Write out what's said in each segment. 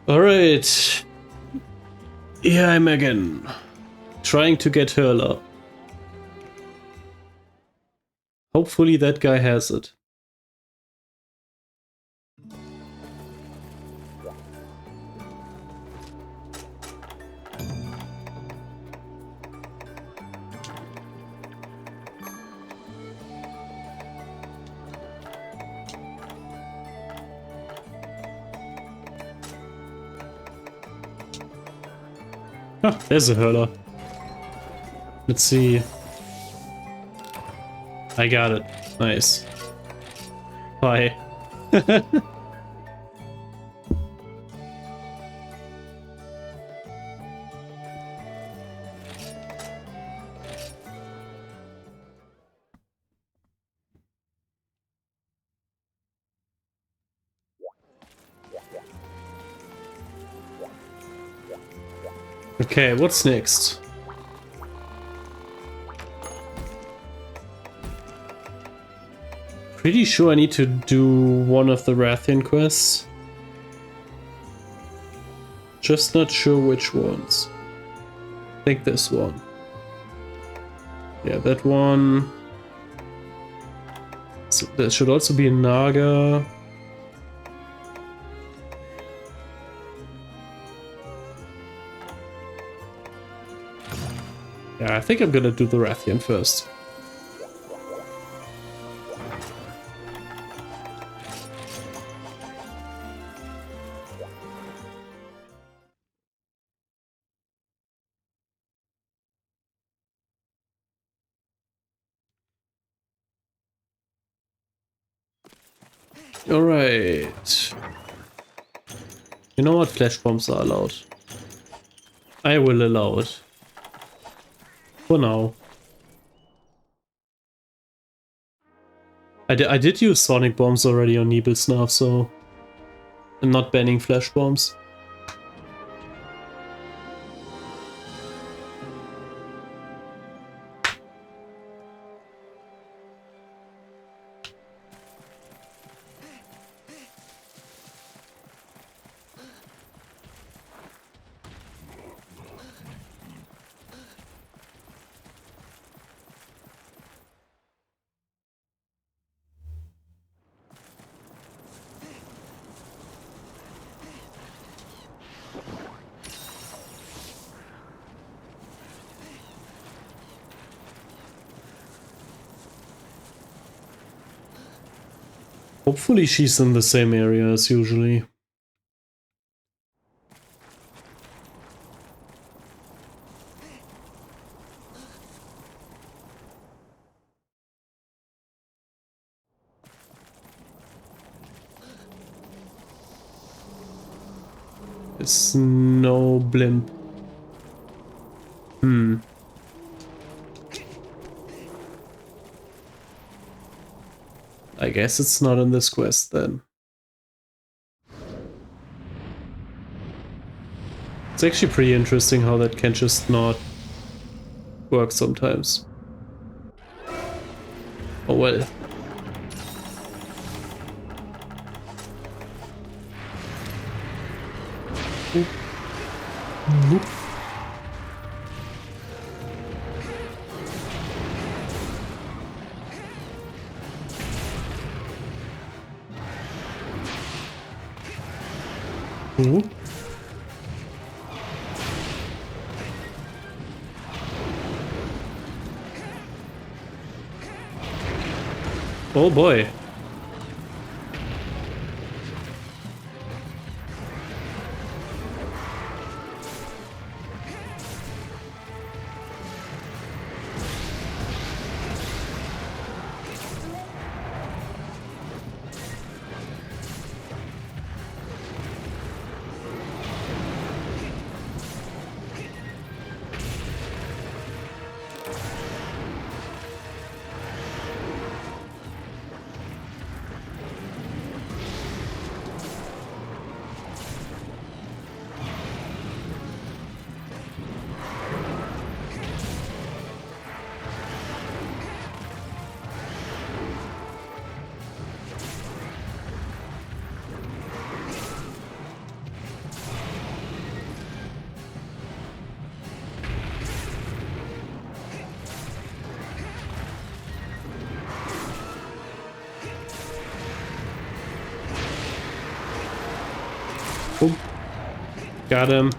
Alright. Here I'm again. Trying to get Hurler. Hopefully that guy has it. Ah, there's a Hurler. Let's see. I got it. Nice. Bye. Okay, what's next? Pretty sure I need to do one of the Rathian quests. Just not sure which ones. I think this one. Yeah, that one. So there should also be a Naga. Yeah, I think I'm gonna do the Rathian first. Alright. You know what? Flash bombs are allowed. I will allow it. For now. I did use sonic bombs already on Nebelsnarf, so I'm not banning flash bombs. Hopefully she's in the same area as usually. It's no blimp. I guess it's not in this quest then. It's actually pretty interesting how that can just not work sometimes. Oh well. Oop. Oop. Oh boy. Got him.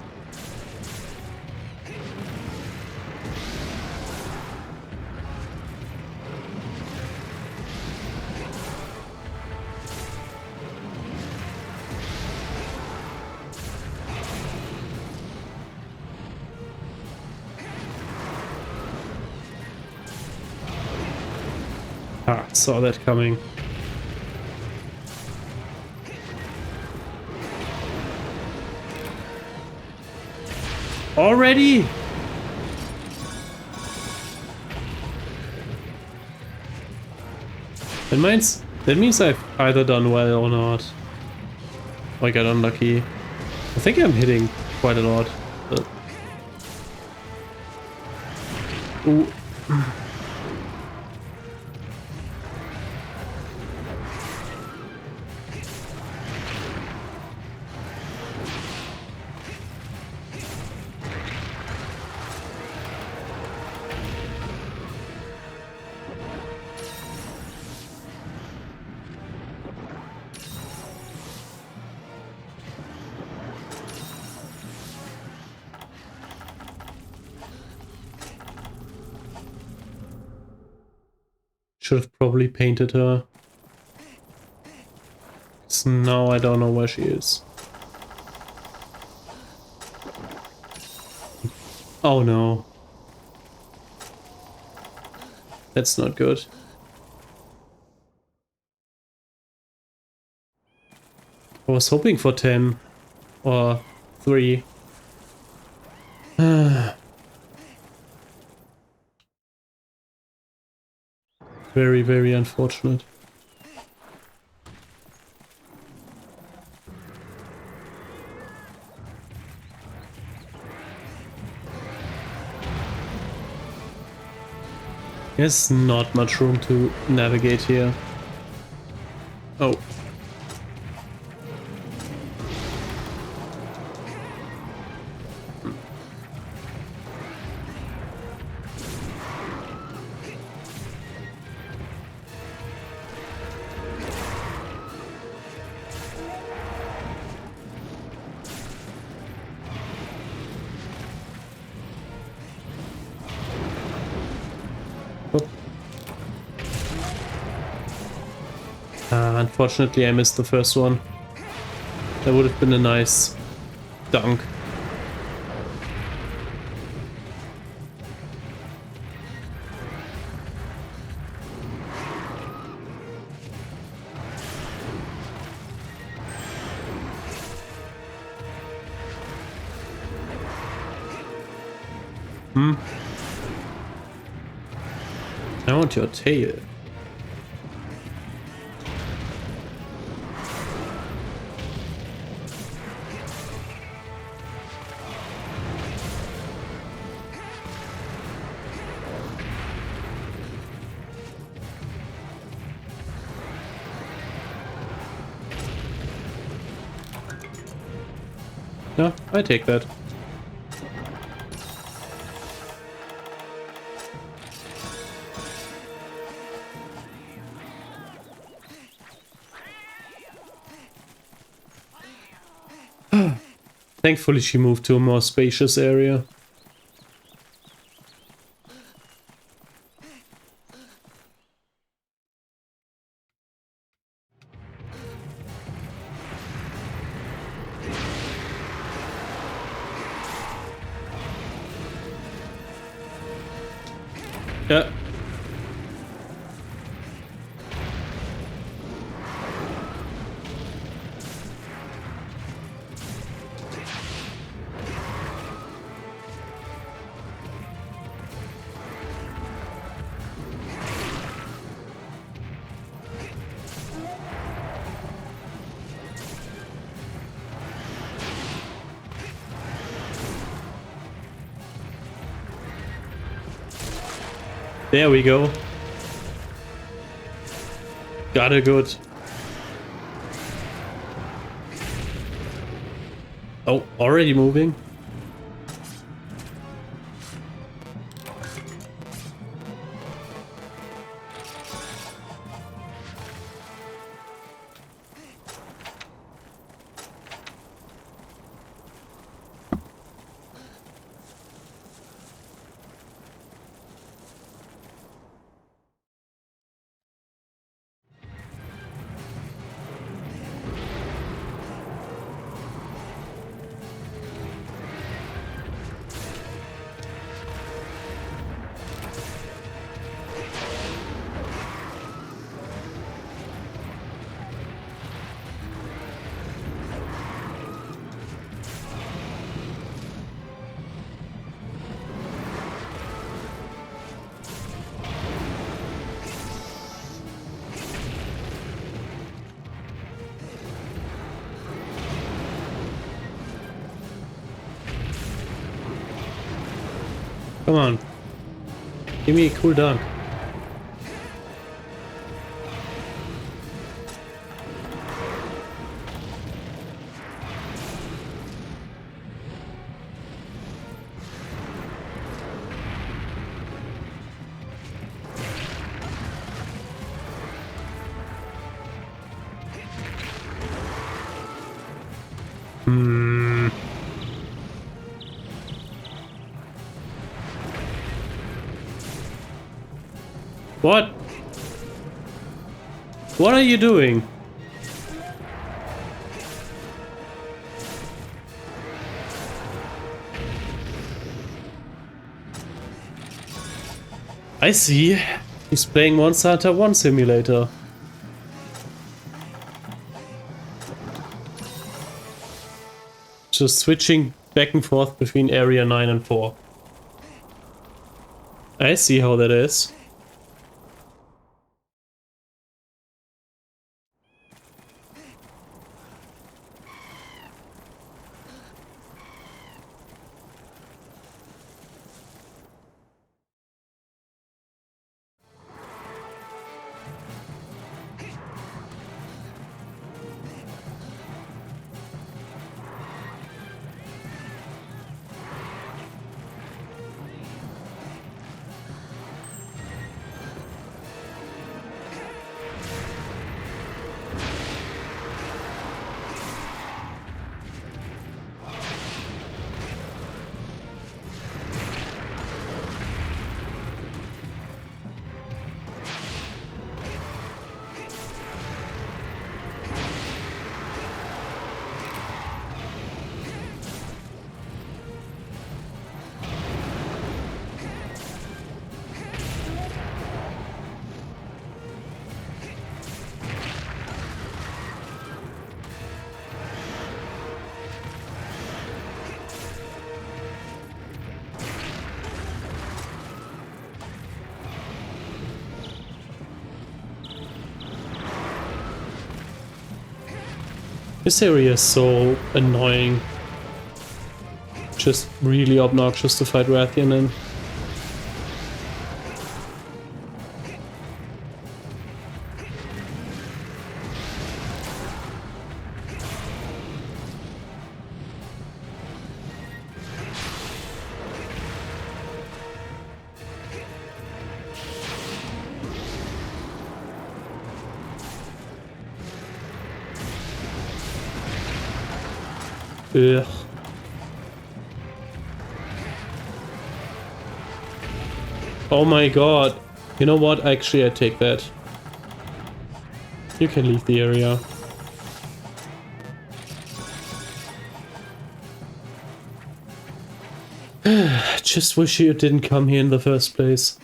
Ah, saw that coming. Already? That means I've either done well or not. Or I got unlucky. I think I'm hitting quite a lot, but... Ooh. Should have probably painted her. So now I don't know where she is. Oh no. That's not good. I was hoping for 10 or 3. Very, very unfortunate. There's not much room to navigate here. Oh. Unfortunately, I missed the first one. That would have been a nice dunk. I want your tail. Yeah, I take that. Thankfully she moved to a more spacious area. Yeah. There we go. Got it good. Oh, already moving? Come on. Give me a cool dunk. What? What are you doing? I see. He's playing Monster Hunter 1 Simulator. Just switching back and forth between area 9 and 4. I see how that is. This area is so annoying. Just really obnoxious to fight Rathian in. Ugh. Oh my god. You know what? Actually, I take that. You can leave the area. Just wish you didn't come here in the first place.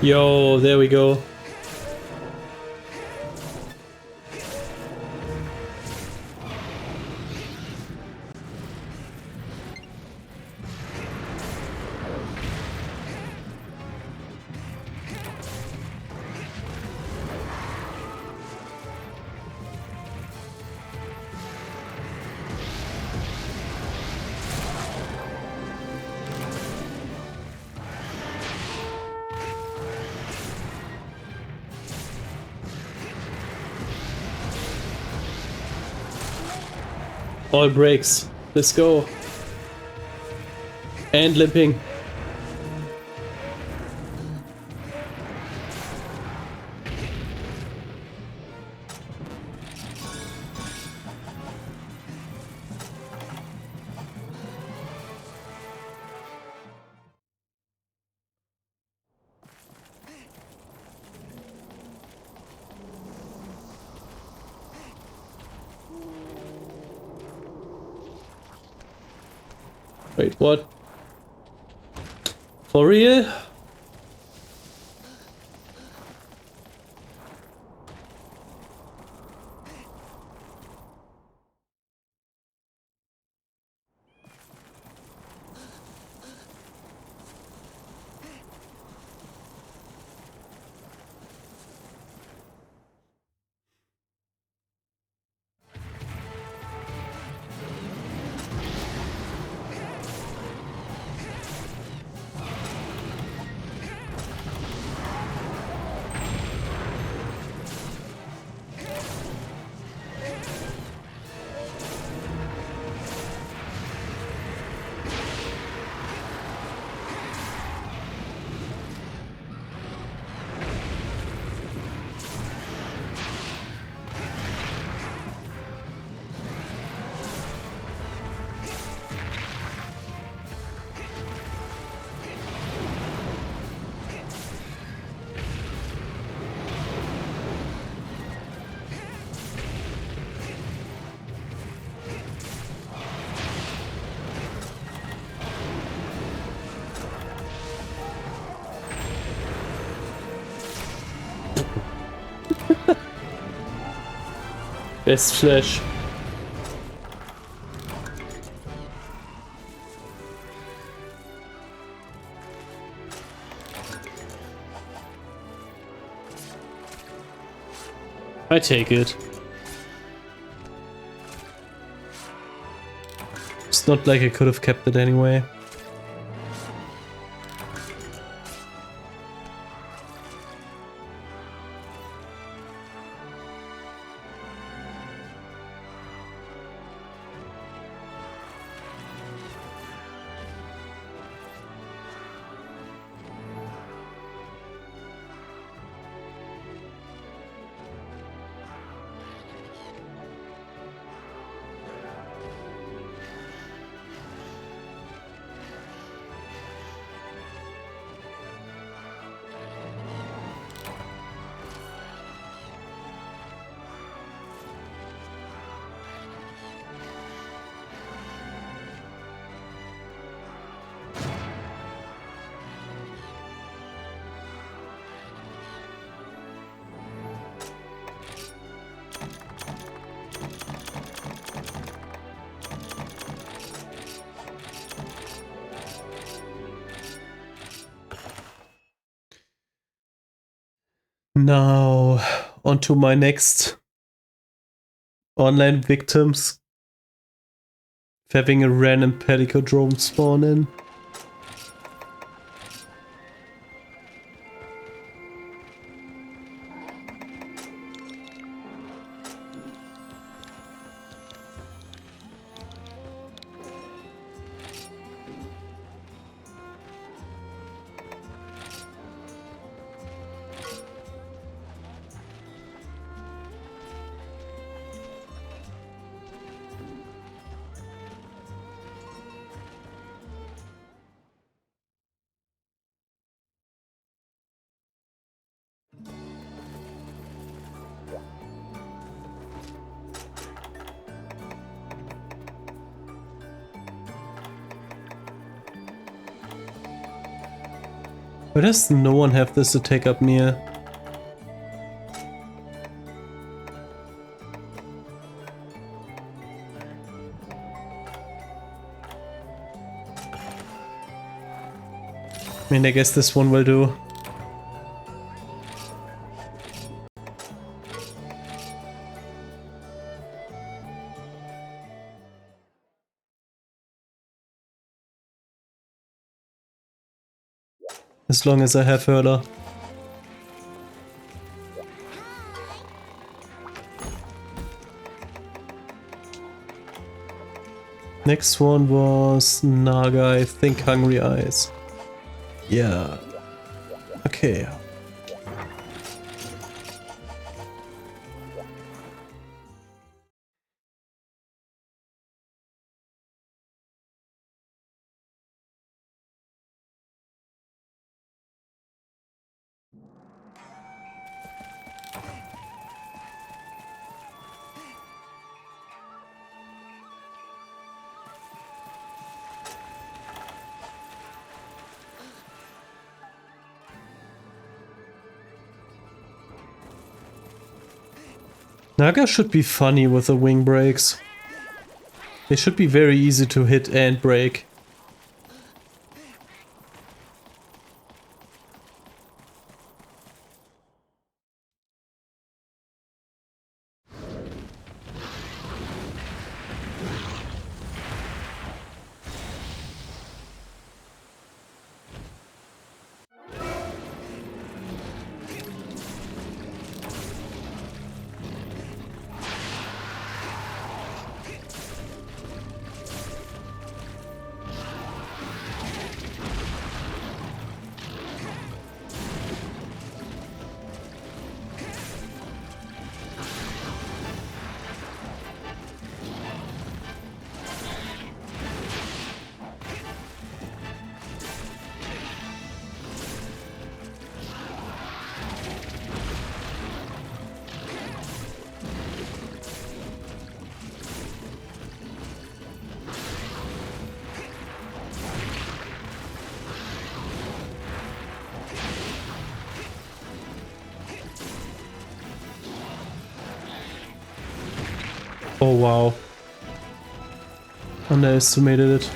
Yo, there we go. All breaks. Let's go. And limping. Wait, what? For real? Best flash. I take it. It's not like I could have kept it anyway. Now, on to my next online victims. Having a random Pelico drone spawn in. Why does no one have this attack up near? I mean, I guess this one will do. As long as I have hurler. Next one was Naga, I think Hungry Eyes. Yeah. Okay. Naga should be funny with the wing breaks. They should be very easy to hit and break. Oh wow. Underestimated it.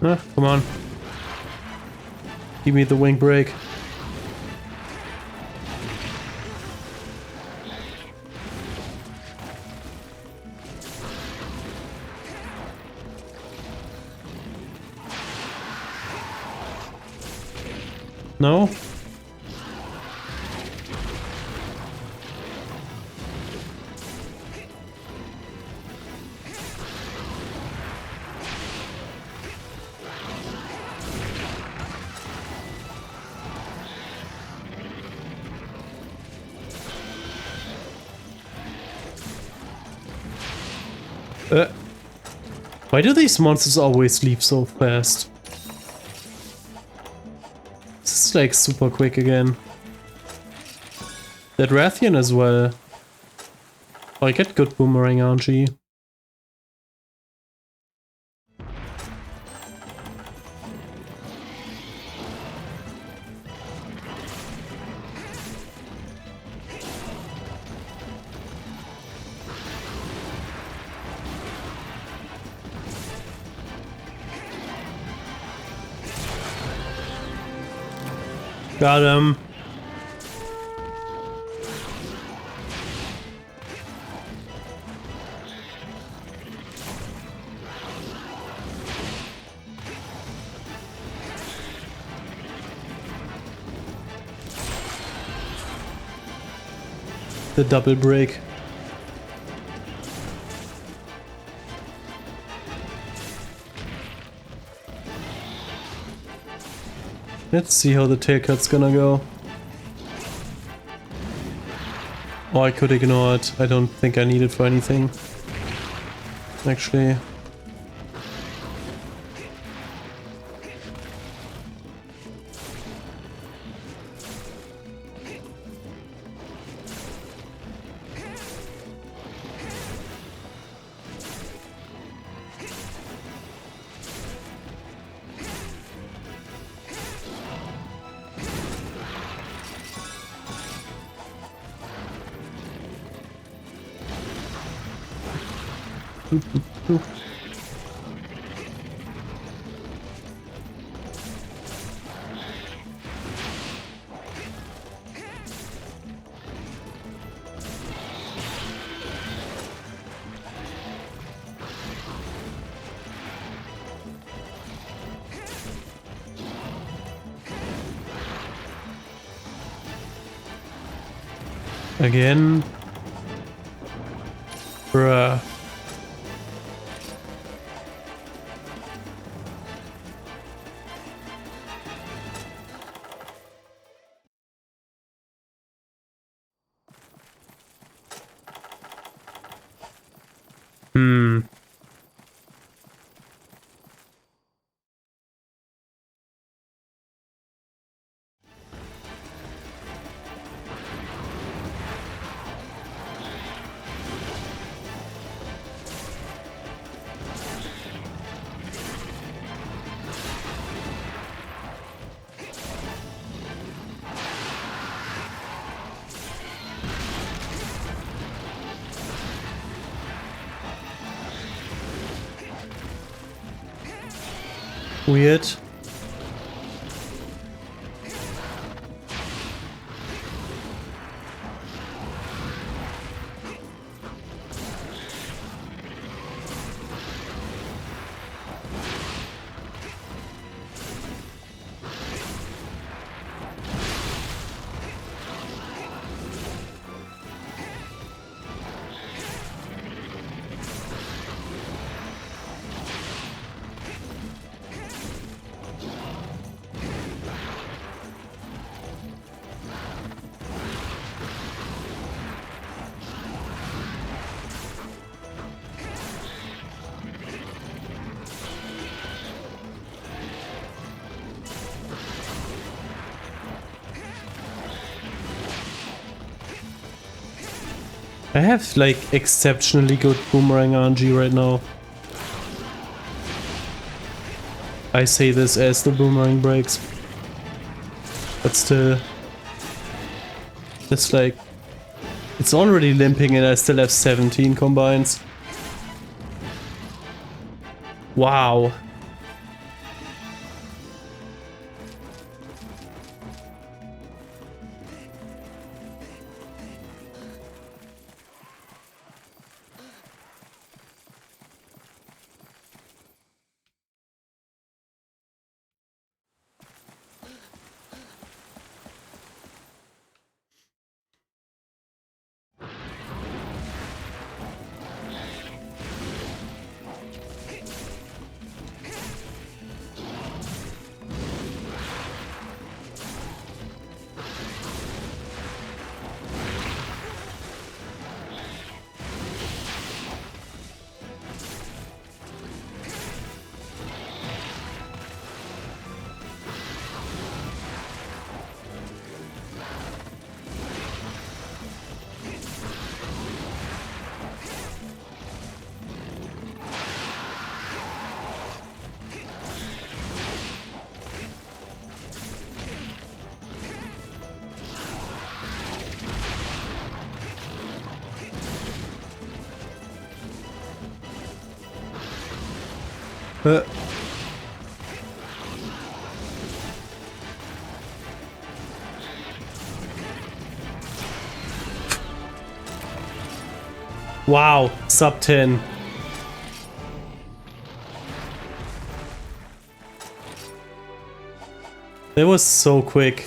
Ah, come on. Give me the wing break. No? Why do these monsters always leave so fast? This is like super quick again. That Rathian as well. Oh, I get good boomerang RNG. Got him. The double break. Let's see how the tail cut's gonna go. Oh, I could ignore it. I don't think I need it for anything. Actually. Again. Bruh. Hmm. Weird. I have like exceptionally good boomerang RNG right now. I say this as the boomerang breaks. But still, it's like, it's already limping and I still have 17 combines. Wow. Wow, sub 10. That was so quick.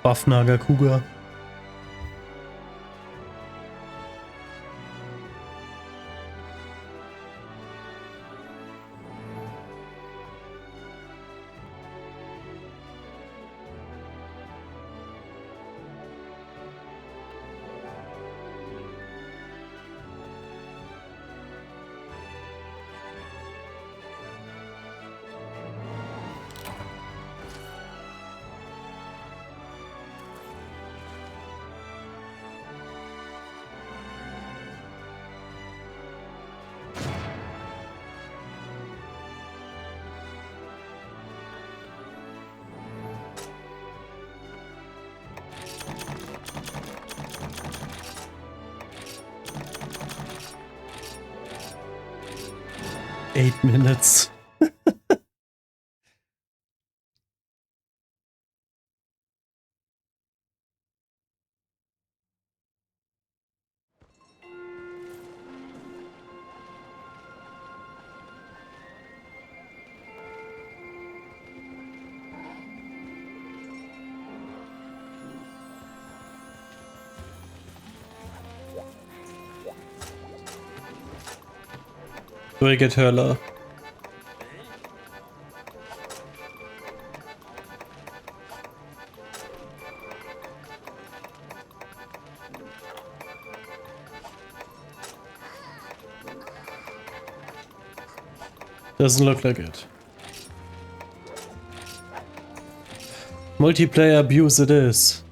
Waffnager Kuga. Eight minutes. Brigitte Höller. Doesn't look like it. Multiplayer abuse it is.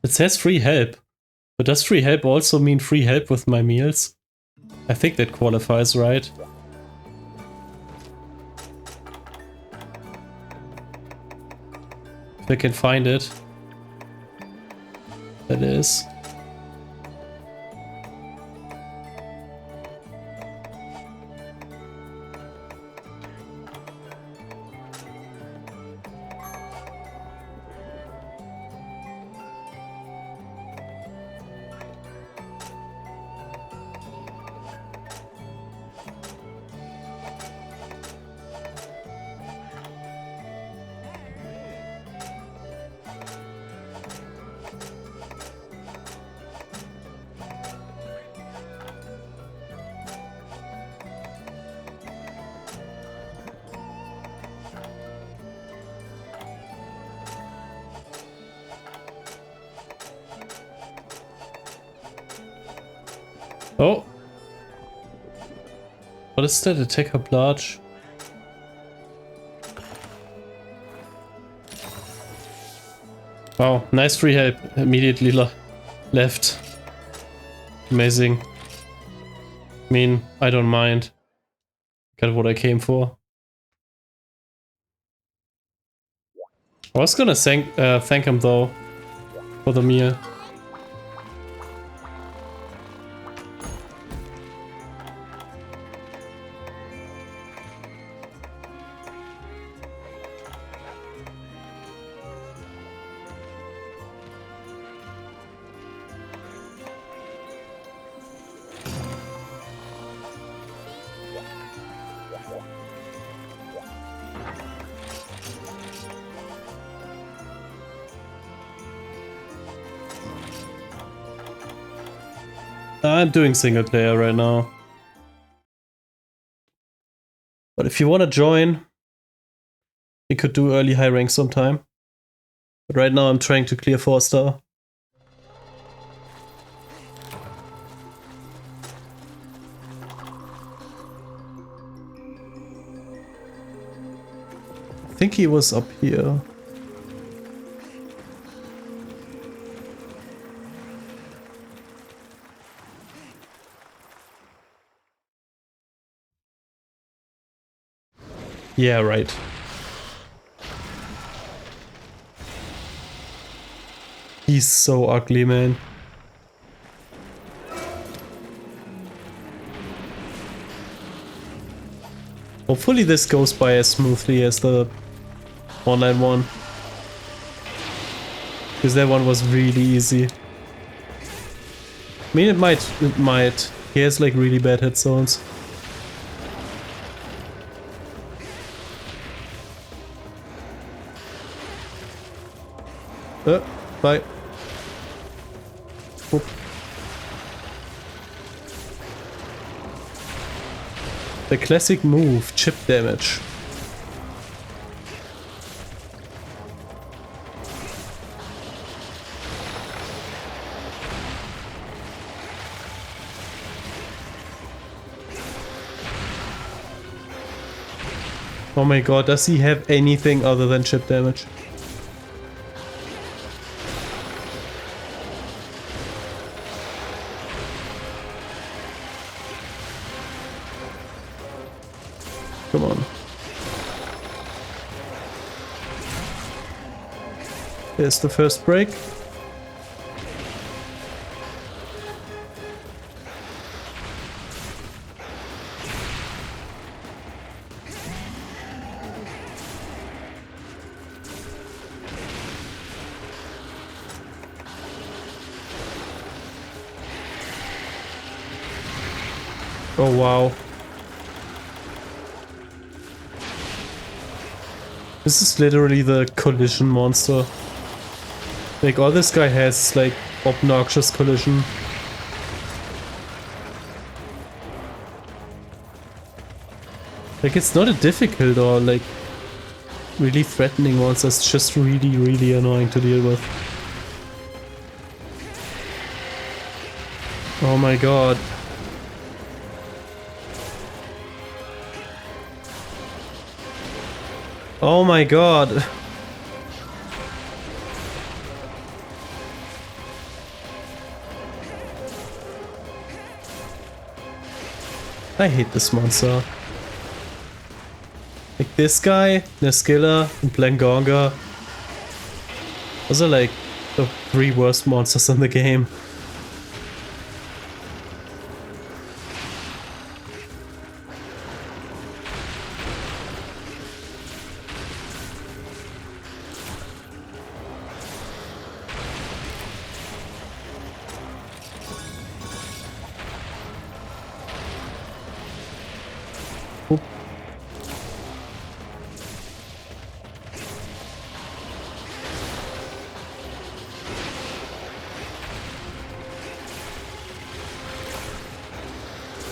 It says free help, but does free help also mean free help with my meals? I think that qualifies, right? If I can find it. That is. Oh! What is that? Attack up large? Wow, nice free help. Immediately left. Amazing. I mean, I don't mind. Got what I came for. I was gonna thank him though for the meal. I'm doing single player right now. But if you want to join, we could do early high rank sometime. But right now I'm trying to clear 4-star. I think he was up here. Yeah, right. He's so ugly, man. Hopefully this goes by as smoothly as the online one. Because that one was really easy. I mean, it might. He has like really bad hit zones. Bye. Oop. The classic move, chip damage. Oh my god, does he have anything other than chip damage? Come on. Here's the first break. Oh wow. This is literally the collision monster. Like all this guy has is like obnoxious collision. Like it's not a difficult or like really threatening monster, it's just really, really annoying to deal with. Oh my god. Oh my god. I hate this monster. Like this guy, Neskilla, and Blangonga. Those are like the 3 worst monsters in the game.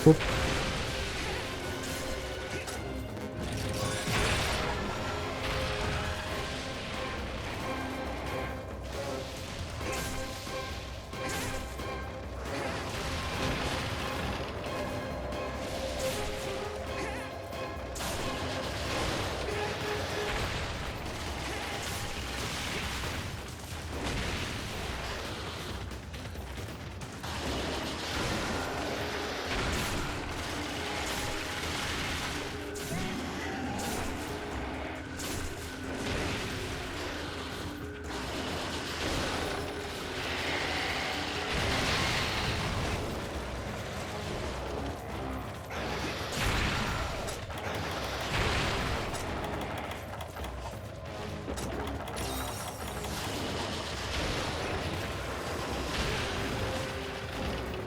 Oop.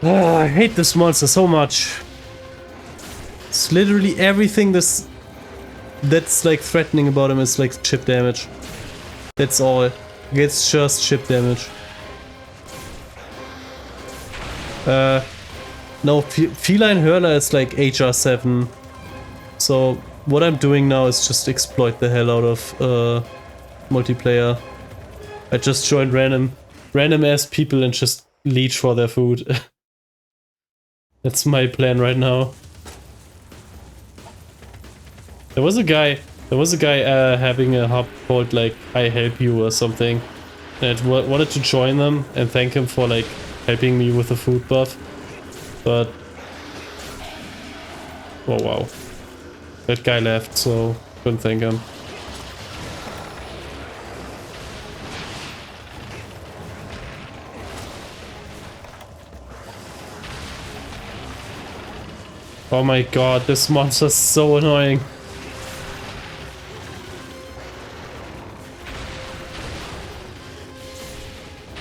Ah, I hate this monster so much. It's literally everything that's like threatening about him is like chip damage. That's all. It's just chip damage. No, Feline Hurler is like HR7. So what I'm doing now is just exploit the hell out of multiplayer. I just joined random ass people and just leech for their food. That's my plan right now. There was a guy having a hub called like I help you or something. And I wanted to join them and thank him for like helping me with the food buff. But oh wow. That guy left, so couldn't thank him. Oh my god, this monster's so annoying.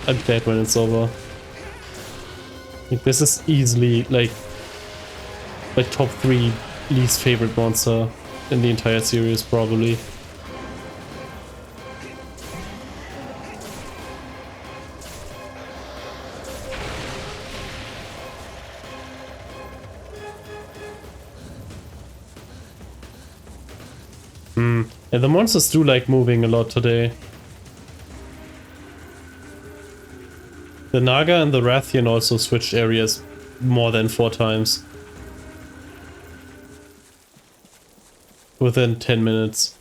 I'm dead when it's over. Like, this is easily like my top 3 least favorite monster in the entire series, probably. And the monsters do like moving a lot today. The Naga and the Rathian also switched areas more than 4 times. Within 10 minutes.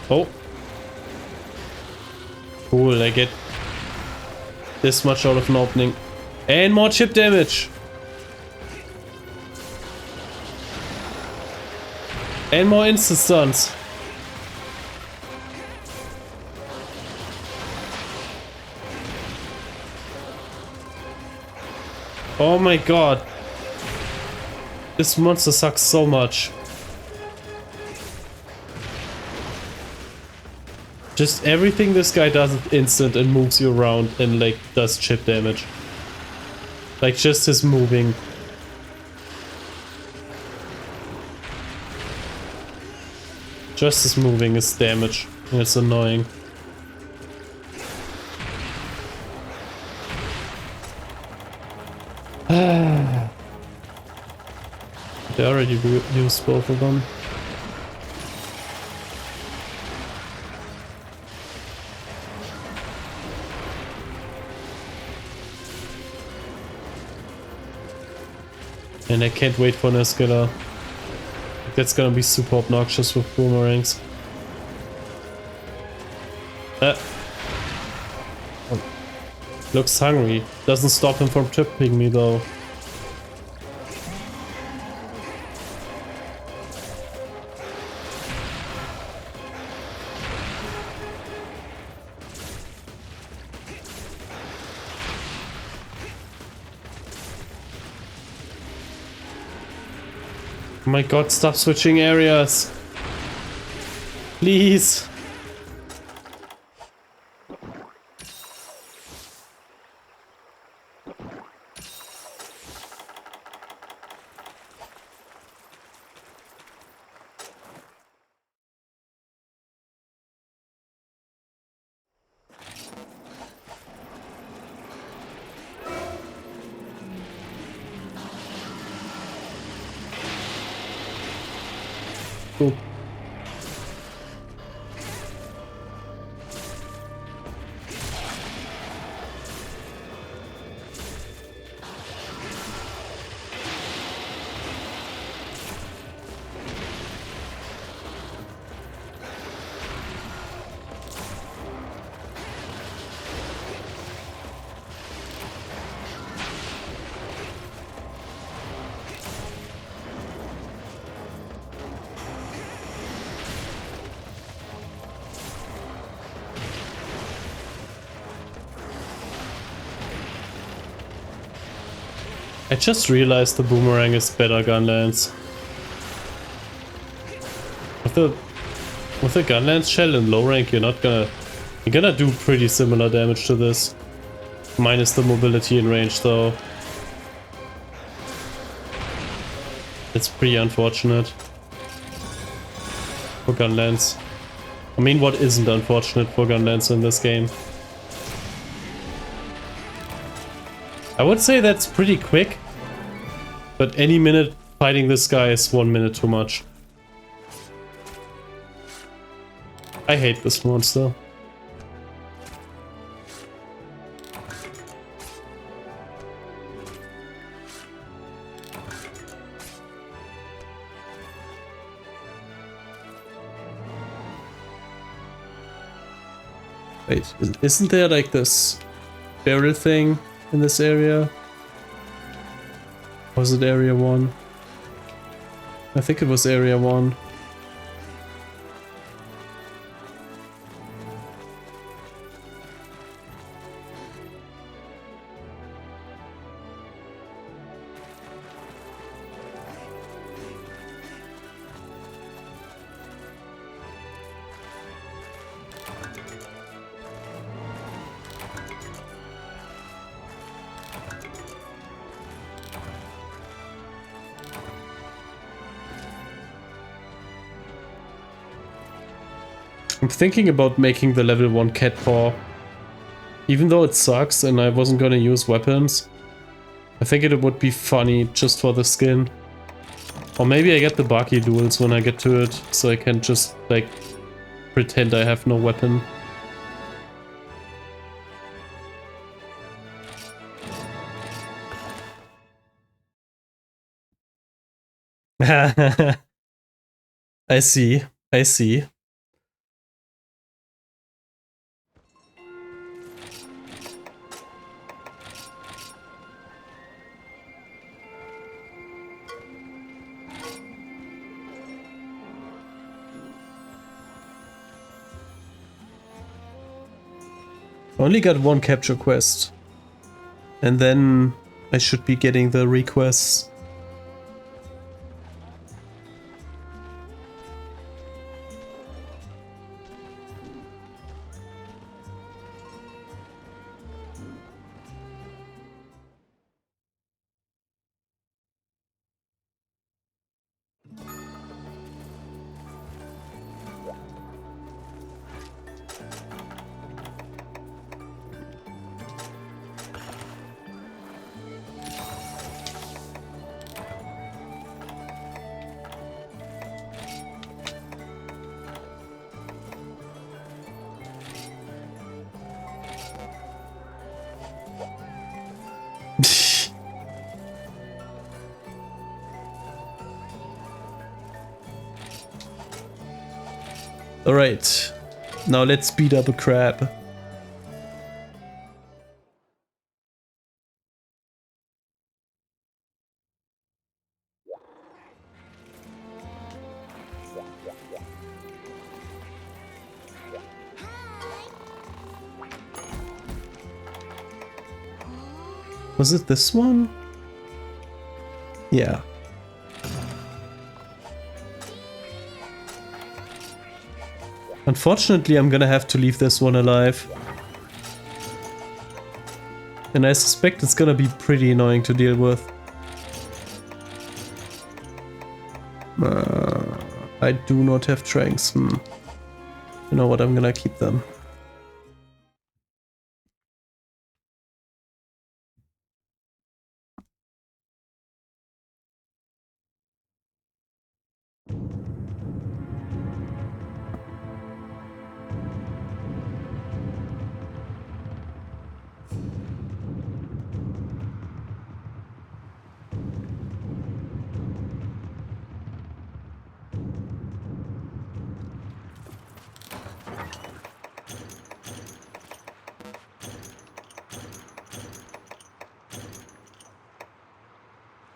Oh. Cool, I get this much out of an opening. And more chip damage! And more instant stuns. Oh my god. This monster sucks so much. Just everything this guy does is instant and moves you around and like does chip damage. Like just his moving. Just his moving is damage. And it's annoying. They already used both of them. And I can't wait for Neskilla. That's gonna be super obnoxious with boomerangs. Looks hungry. Doesn't stop him from tripping me though. Oh my god, stop switching areas. Please. Cool. I just realized the boomerang is better gun lance. With the gun lance shell in low rank, you're gonna do pretty similar damage to this. Minus the mobility in range though. It's pretty unfortunate. For gun lance. I mean, what isn't unfortunate for gun lance in this game? I would say that's pretty quick. But any minute fighting this guy is 1 minute too much. I hate this monster. Wait, isn't there like this barrel thing in this area? Was it area 1? I think it was area 1. I'm thinking about making the level 1 cat paw. Even though it sucks and I wasn't gonna use weapons, I think it would be funny just for the skin. Or maybe I get the Baki duels when I get to it, so I can just, like, pretend I have no weapon. I see. I see. Only got 1 capture quest. And then I should be getting the requests. Alright, now let's beat up a crab. Was it this one? Yeah. Unfortunately, I'm gonna have to leave this one alive. And I suspect it's gonna be pretty annoying to deal with. I do not have tranks. You know what, I'm gonna keep them.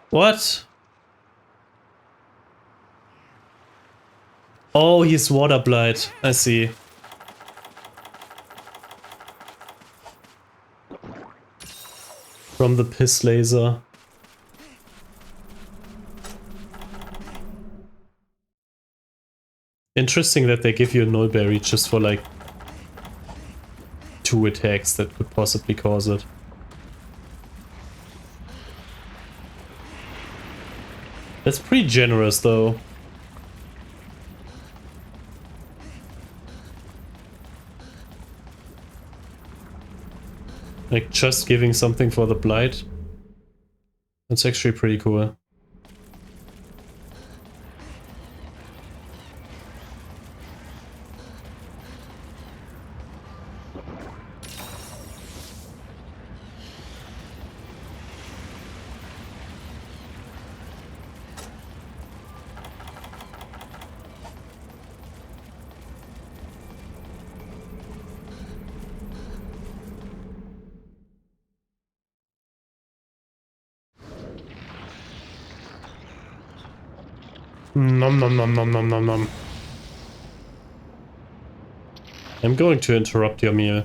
What? Oh, he's water blight. I see. From the piss laser. Interesting that they give you a null berry just for like 2 attacks that could possibly cause it. That's pretty generous though. Like just giving something for the blight. That's actually pretty cool. Nom nom nom nom nom nom nom. I'm going to interrupt your meal.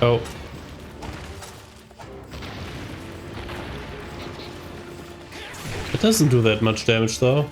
Oh. It doesn't do that much damage though.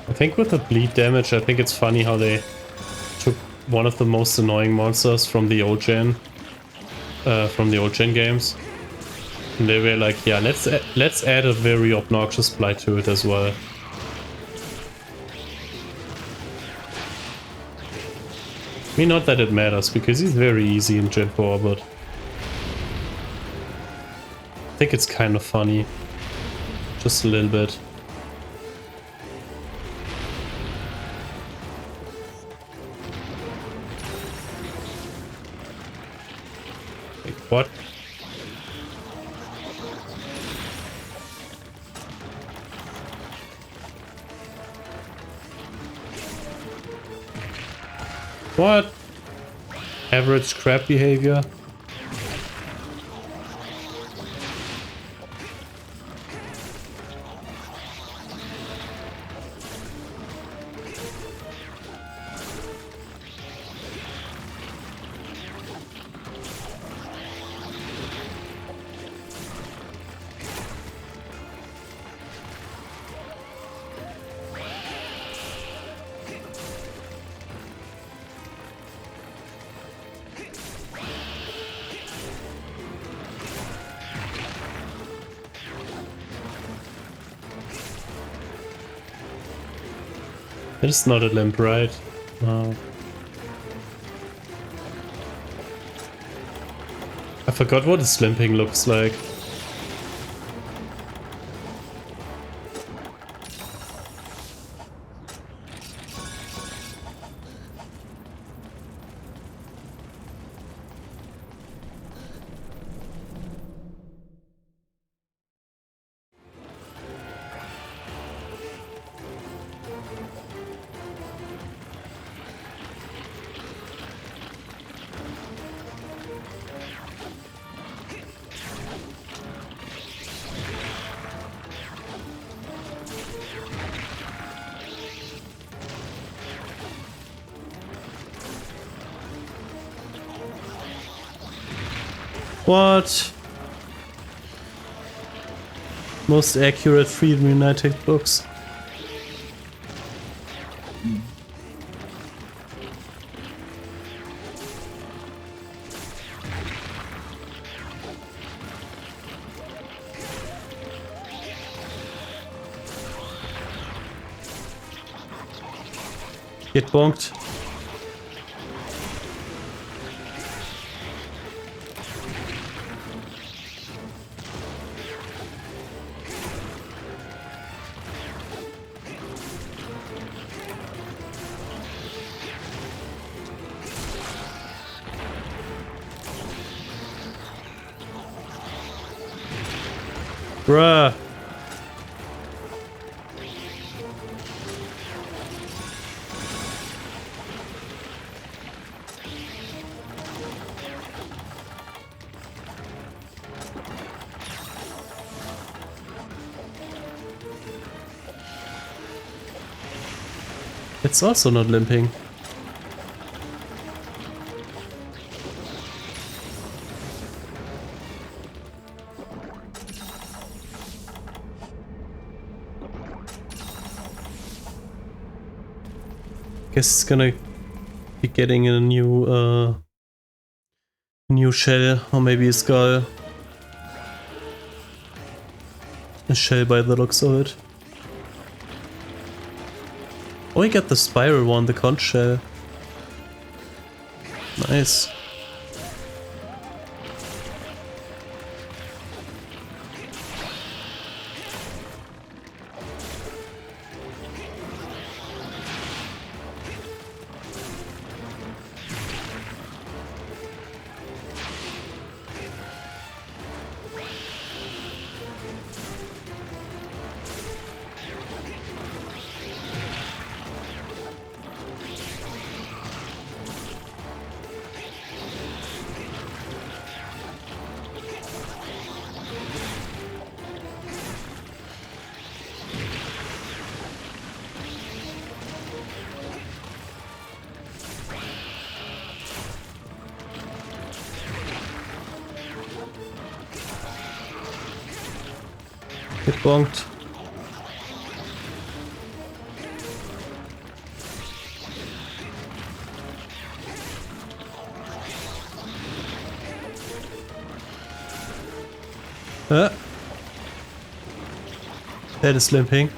I think with the bleed damage, I think it's funny how they took one of the most annoying monsters from the old gen, games. And they were like, yeah, let's add a very obnoxious blight to it as well. I mean, not that it matters, because he's very easy in Gen 4, but I think it's kind of funny. Just a little bit. Like, what? What? Average crab behavior? It's not a limp, right? No. I forgot what a limping looks like. What? Most accurate Freedom United books. Get bonked. Bruh. It's also not limping. Guess it's gonna be getting a new shell, or maybe a skull. A shell by the looks of it. Oh, we got the spiral one, the conch shell. Nice. Get bonked. That is limping.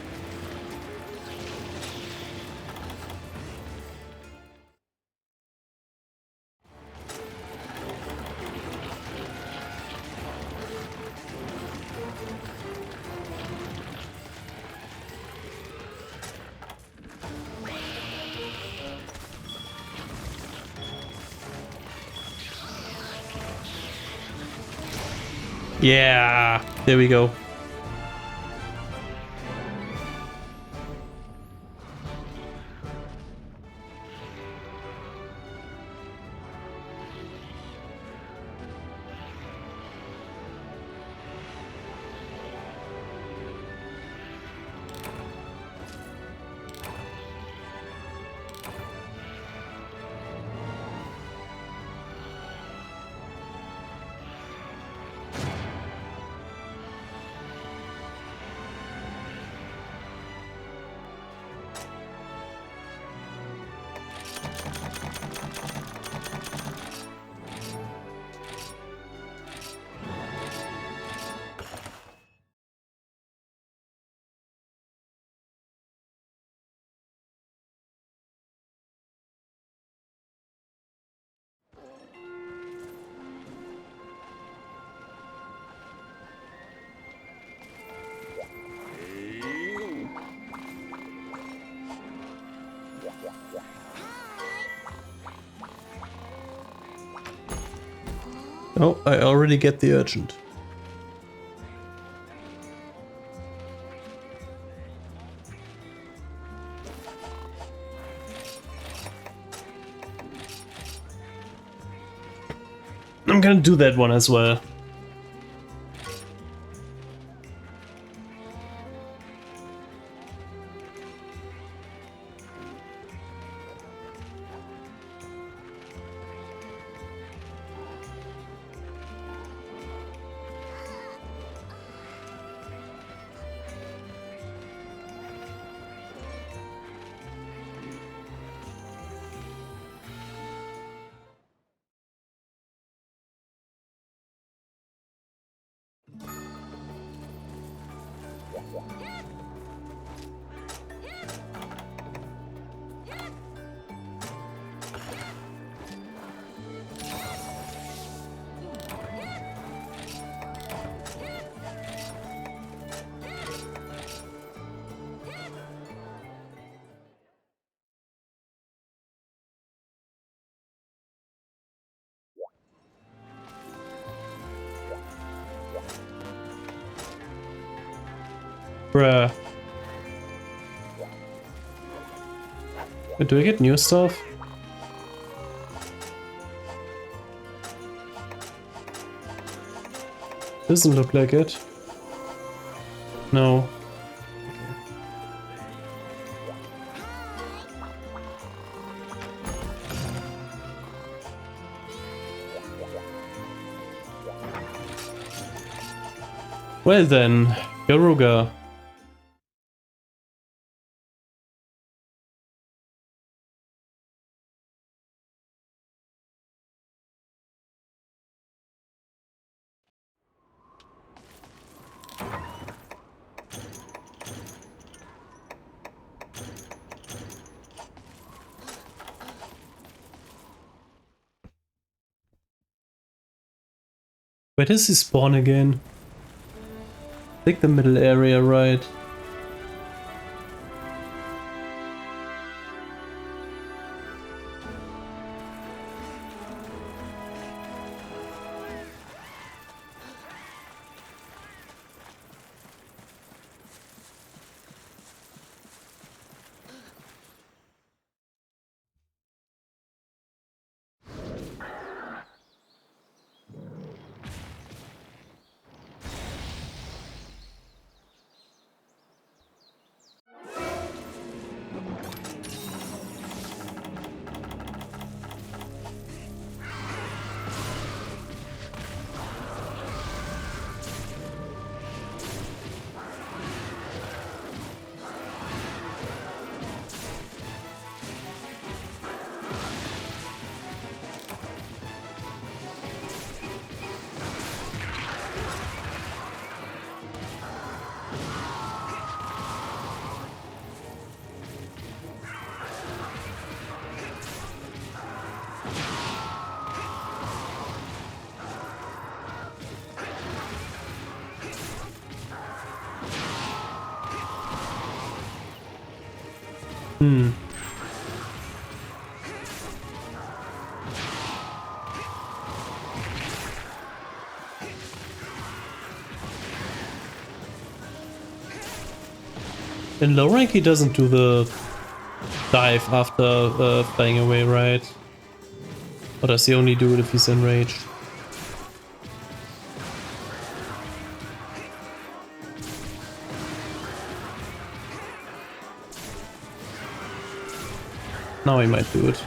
Yeah, there we go. Oh, I already get the urgent. I'm gonna do that one as well. Bruh. Wait, do I get new stuff? Doesn't look like it. No. Well then, Yoruga. Where does he spawn again? I think the middle area, right? Hmm. In low rank he doesn't do the dive after flying away, right? Or does he only do it if he's enraged? Now he might do it.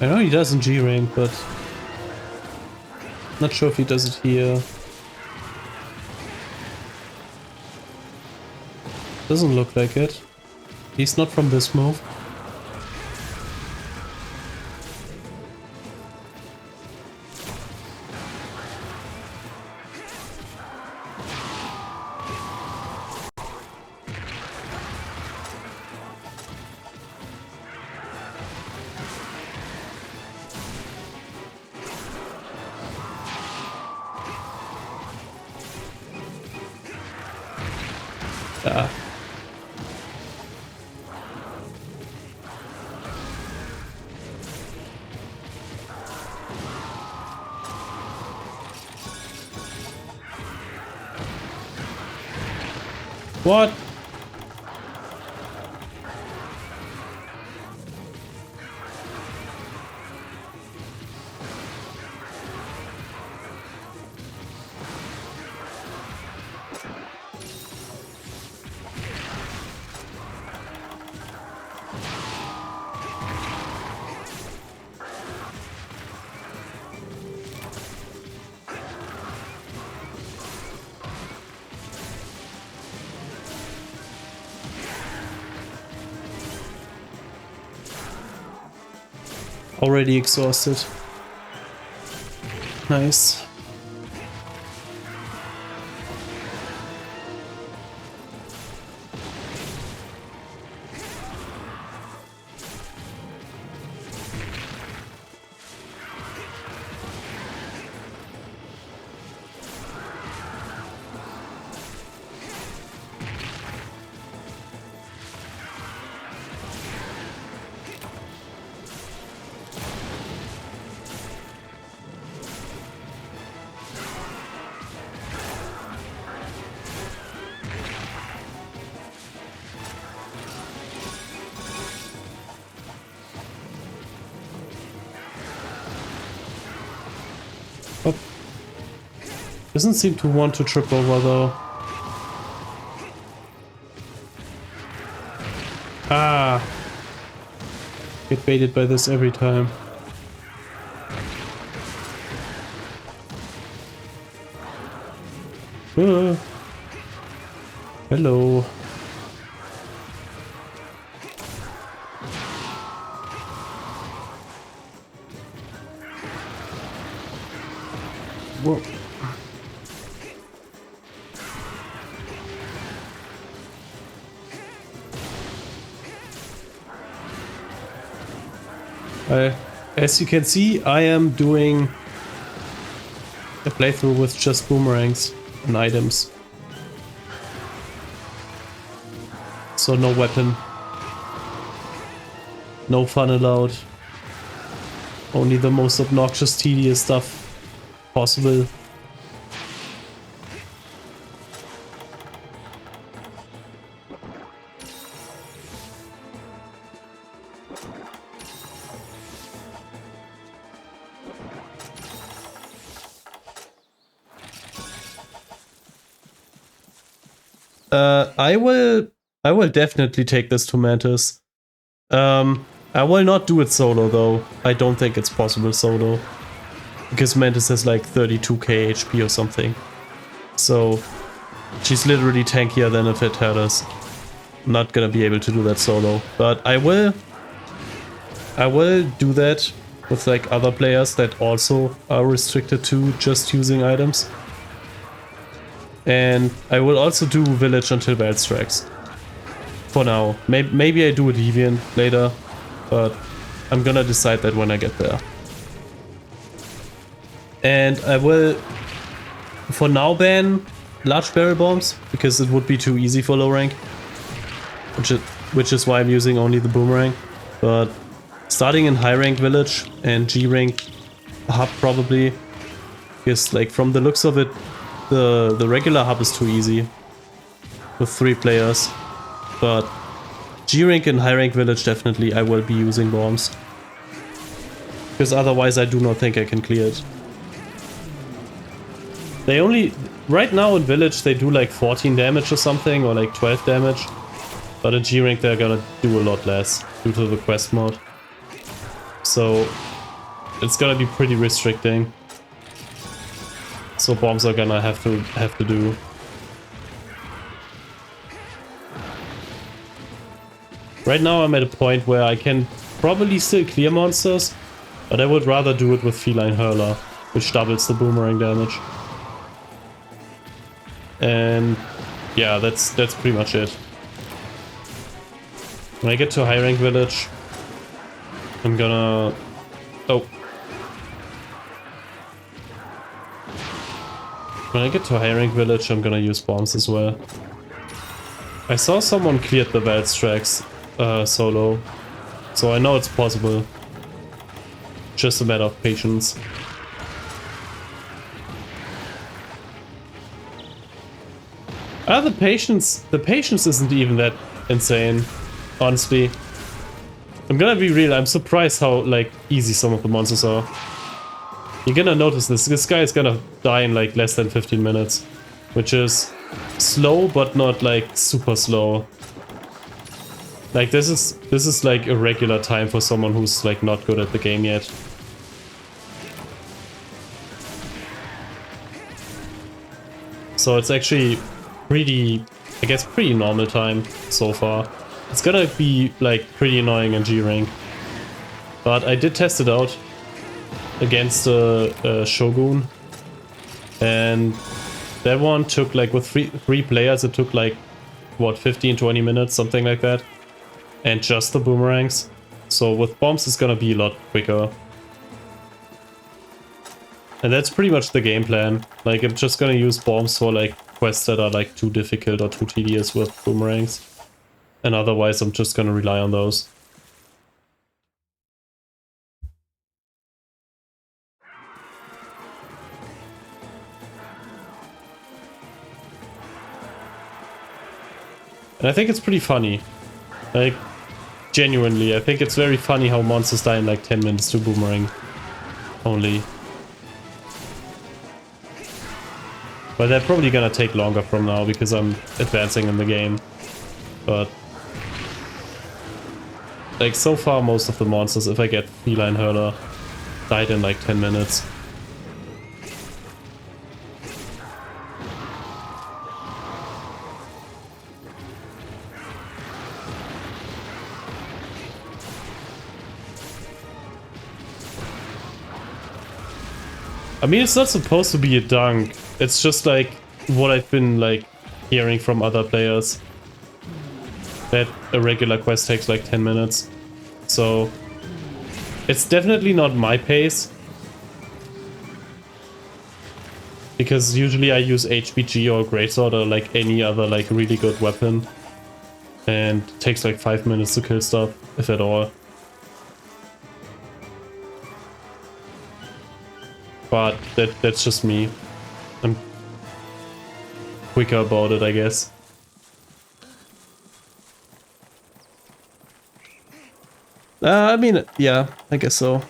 I know he does in G rank, but not sure if he does it here. Doesn't look like it. He's not from this move. Ah. What? Already exhausted. Nice. Doesn't seem to want to trip over though. Ah! Get baited by this every time. Hello. Whoa. As you can see, I am doing a playthrough with just boomerangs and items. So no weapon. No fun allowed. Only the most obnoxious, tedious stuff possible. I will definitely take this to Mantis. I will not do it solo though. I don't think it's possible solo. Because Mantis has like 32k HP or something. So she's literally tankier than a Fit Herders. I'm not gonna be able to do that solo. But I will do that with like other players that also are restricted to just using items. And I will also do Village until Belt Strikes. For now. Maybe I do a Deviant later, but I'm gonna decide that when I get there. And I will, for now, ban large barrel bombs, because it would be too easy for low rank. Which is why I'm using only the boomerang. But starting in high rank Village and G rank hub probably, because like from the looks of it, the regular hub is too easy with 3 players, but G rank and high rank Village definitely I will be using bombs, because otherwise I do not think I can clear it. They only, right now in Village they do like 14 damage or something, or like 12 damage, but in G rank they're gonna do a lot less due to the quest mode, so it's gonna be pretty restricting. So bombs are gonna have to do. Right now I'm at a point where I can probably still clear monsters, but I would rather do it with Feline Hurler, which doubles the boomerang damage. And yeah, that's pretty much it. When I get to high rank Village, I'm gonna... Oh. When I get to high rank Village, I'm gonna use bombs as well. I saw someone cleared the Belt Strikes solo, so I know it's possible. Just a matter of patience. The patience isn't even that insane, honestly. I'm gonna be real, I'm surprised how like easy some of the monsters are. You're gonna notice this guy is gonna die in like less than 15 minutes, which is slow but not like super slow. Like this is like a regular time for someone who's like not good at the game yet. So it's actually pretty, I guess pretty normal time so far. It's gonna be like pretty annoying in G rank. But I did test it out against Shogun, and that one took like with three players it took like what 15-20 minutes, something like that, and just the boomerangs. So with bombs it's gonna be a lot quicker, and that's pretty much the game plan. Like I'm just gonna use bombs for like quests that are like too difficult or too tedious with boomerangs, and otherwise I'm just gonna rely on those. And I think it's pretty funny. Like, genuinely, I think it's very funny how monsters die in like 10 minutes to boomerang only. But they're probably gonna take longer from now because I'm advancing in the game. But like so far most of the monsters, if I get Feline Hurler, died in like 10 minutes. I mean, it's not supposed to be a dunk. It's just like what I've been like hearing from other players. That a regular quest takes like 10 minutes. So it's definitely not my pace. Because usually I use HBG or Greatsword or like any other like really good weapon. And it takes like 5 minutes to kill stuff, if at all. But that's just me. I'm quicker about it, I guess. I mean, yeah, I guess so.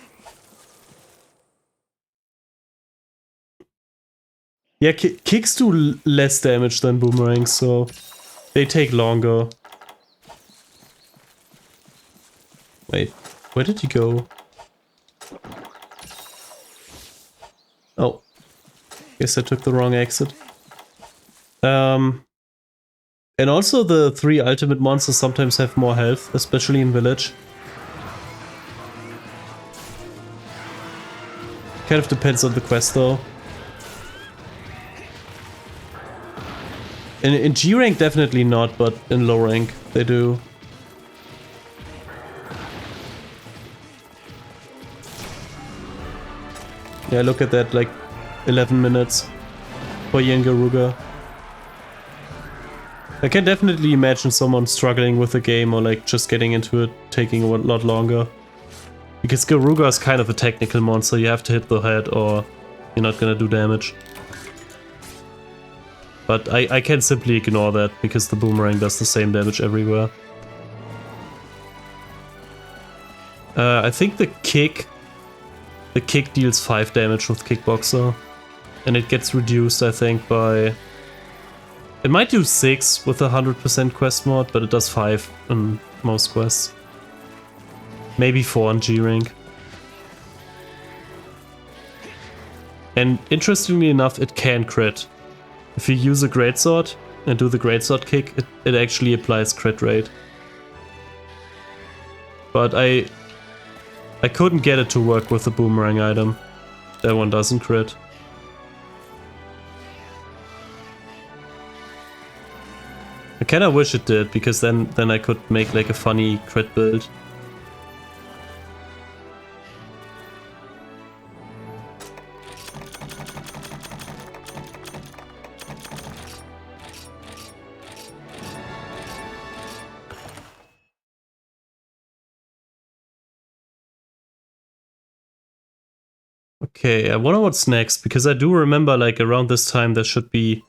Yeah, kicks do less damage than boomerangs, so they take longer. Wait, where did he go? Oh, guess I took the wrong exit. And also the 3 ultimate monsters sometimes have more health, especially in village. Kind of depends on the quest though. In G rank definitely not, but in low rank they do. Yeah, look at that, like 11 minutes for Yengaruga. I can definitely imagine someone struggling with the game or like just getting into it taking a lot longer. Because Garuga is kind of a technical monster, you have to hit the head or you're not gonna do damage. But I can simply ignore that because the boomerang does the same damage everywhere. I think the kick deals 5 damage with Kickboxer. And it gets reduced, I think, by... It might do 6 with a 100% quest mod, but it does 5 in most quests. Maybe 4 on G rank. And interestingly enough, it can crit. If you use a greatsword and do the greatsword kick, it actually applies crit rate. But I couldn't get it to work with the boomerang item. That one doesn't crit. I kinda wish it did, because then I could make like a funny crit build. Okay, I wonder what's next, because I do remember like around this time there should be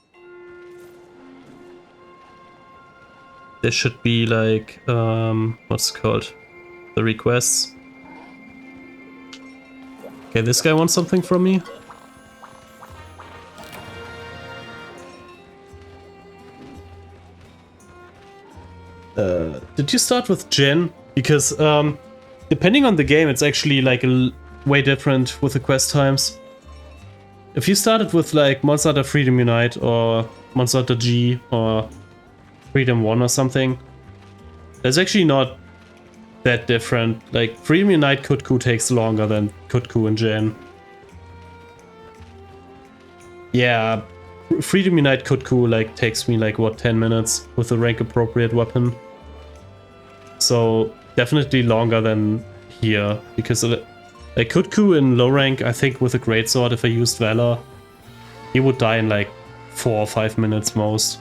like, what's it called? The requests. Okay, this guy wants something from me. Did you start with Gen? Because depending on the game, it's actually like way different with the quest times. If you started with like Monster Hunter Freedom Unite or Monster Hunter G or Freedom 1 or something, that's actually not that different. Like Freedom Unite Kutku takes longer than Kutku in Gen. Yeah, Freedom Unite Kutku like takes me like what, 10 minutes with a rank appropriate weapon. So definitely longer than here, because like Kutku in low rank, I think with a greatsword, if I used Valor, he would die in like 4 or 5 minutes most.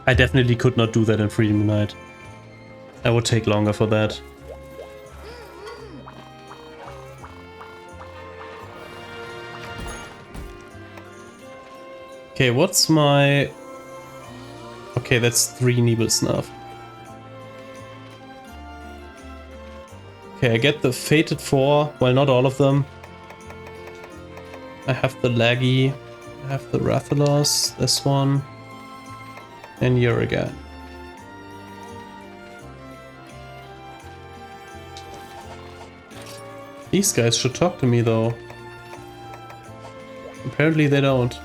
I definitely could not do that in Freedom Unite. I would take longer for that. Okay, what's my... Okay, that's 3 Nibelsnuff. Okay, I get the Fated 4, well, not all of them. I have the Laggy, I have the Rathalos, this one, and here again. These guys should talk to me though. Apparently they don't.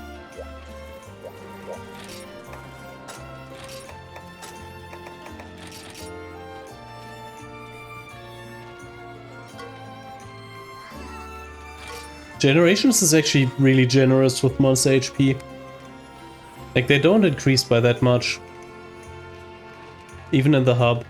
Generations is actually really generous with monster HP. Like, they don't increase by that much. Even in the hub.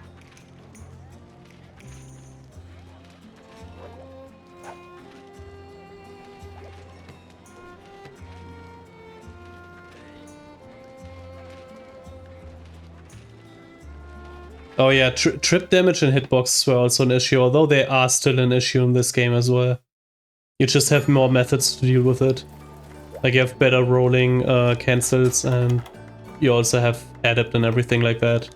Oh yeah, trip damage and hitboxes were also an issue, although they are still an issue in this game as well. You just have more methods to deal with it. Like, you have better rolling cancels, and you also have adept and everything like that.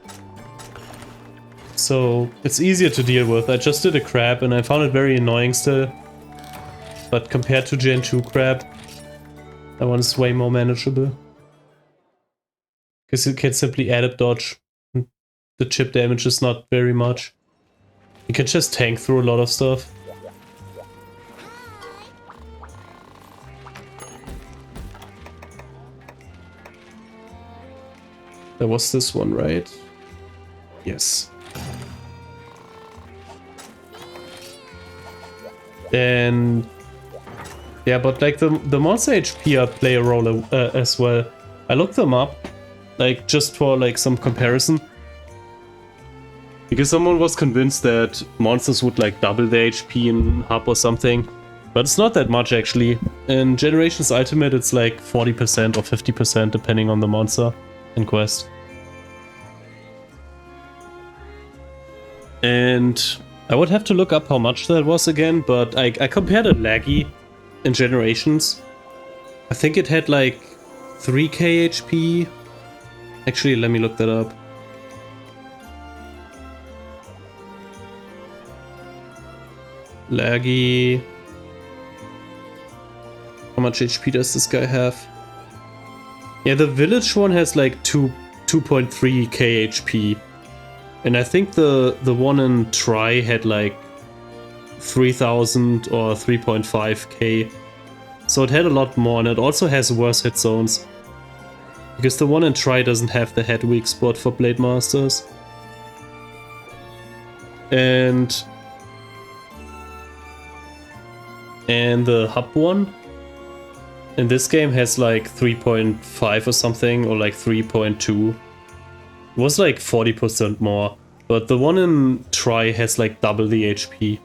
So it's easier to deal with. I just did a crab and I found it very annoying still. But compared to Gen 2 crab, that one is way more manageable. Because you can simply adept dodge. The chip damage is not very much. You can just tank through a lot of stuff. There was this one, right? Yes. And yeah, but like the monster HP play a role as well. I looked them up, like just for like some comparison. Because someone was convinced that monsters would like double their HP in hub or something. But it's not that much actually. In Generations Ultimate it's like 40% or 50% depending on the monster in Quest. And I would have to look up how much that was again, but I compared a Laggy in Generations. I think it had like 3k HP. Actually, let me look that up. Laggy. How much HP does this guy have? Yeah, the village one has like 2.3k HP. And I think the one in Tri had like 3000 or 3.5k. So it had a lot more, and it also has worse hit zones. Because the one in Tri doesn't have the head weak spot for Blade Masters. And the hub one in this game has like 3.5 or something, or like 3.2. It was like 40% more, but the one in Tri has like double the HP.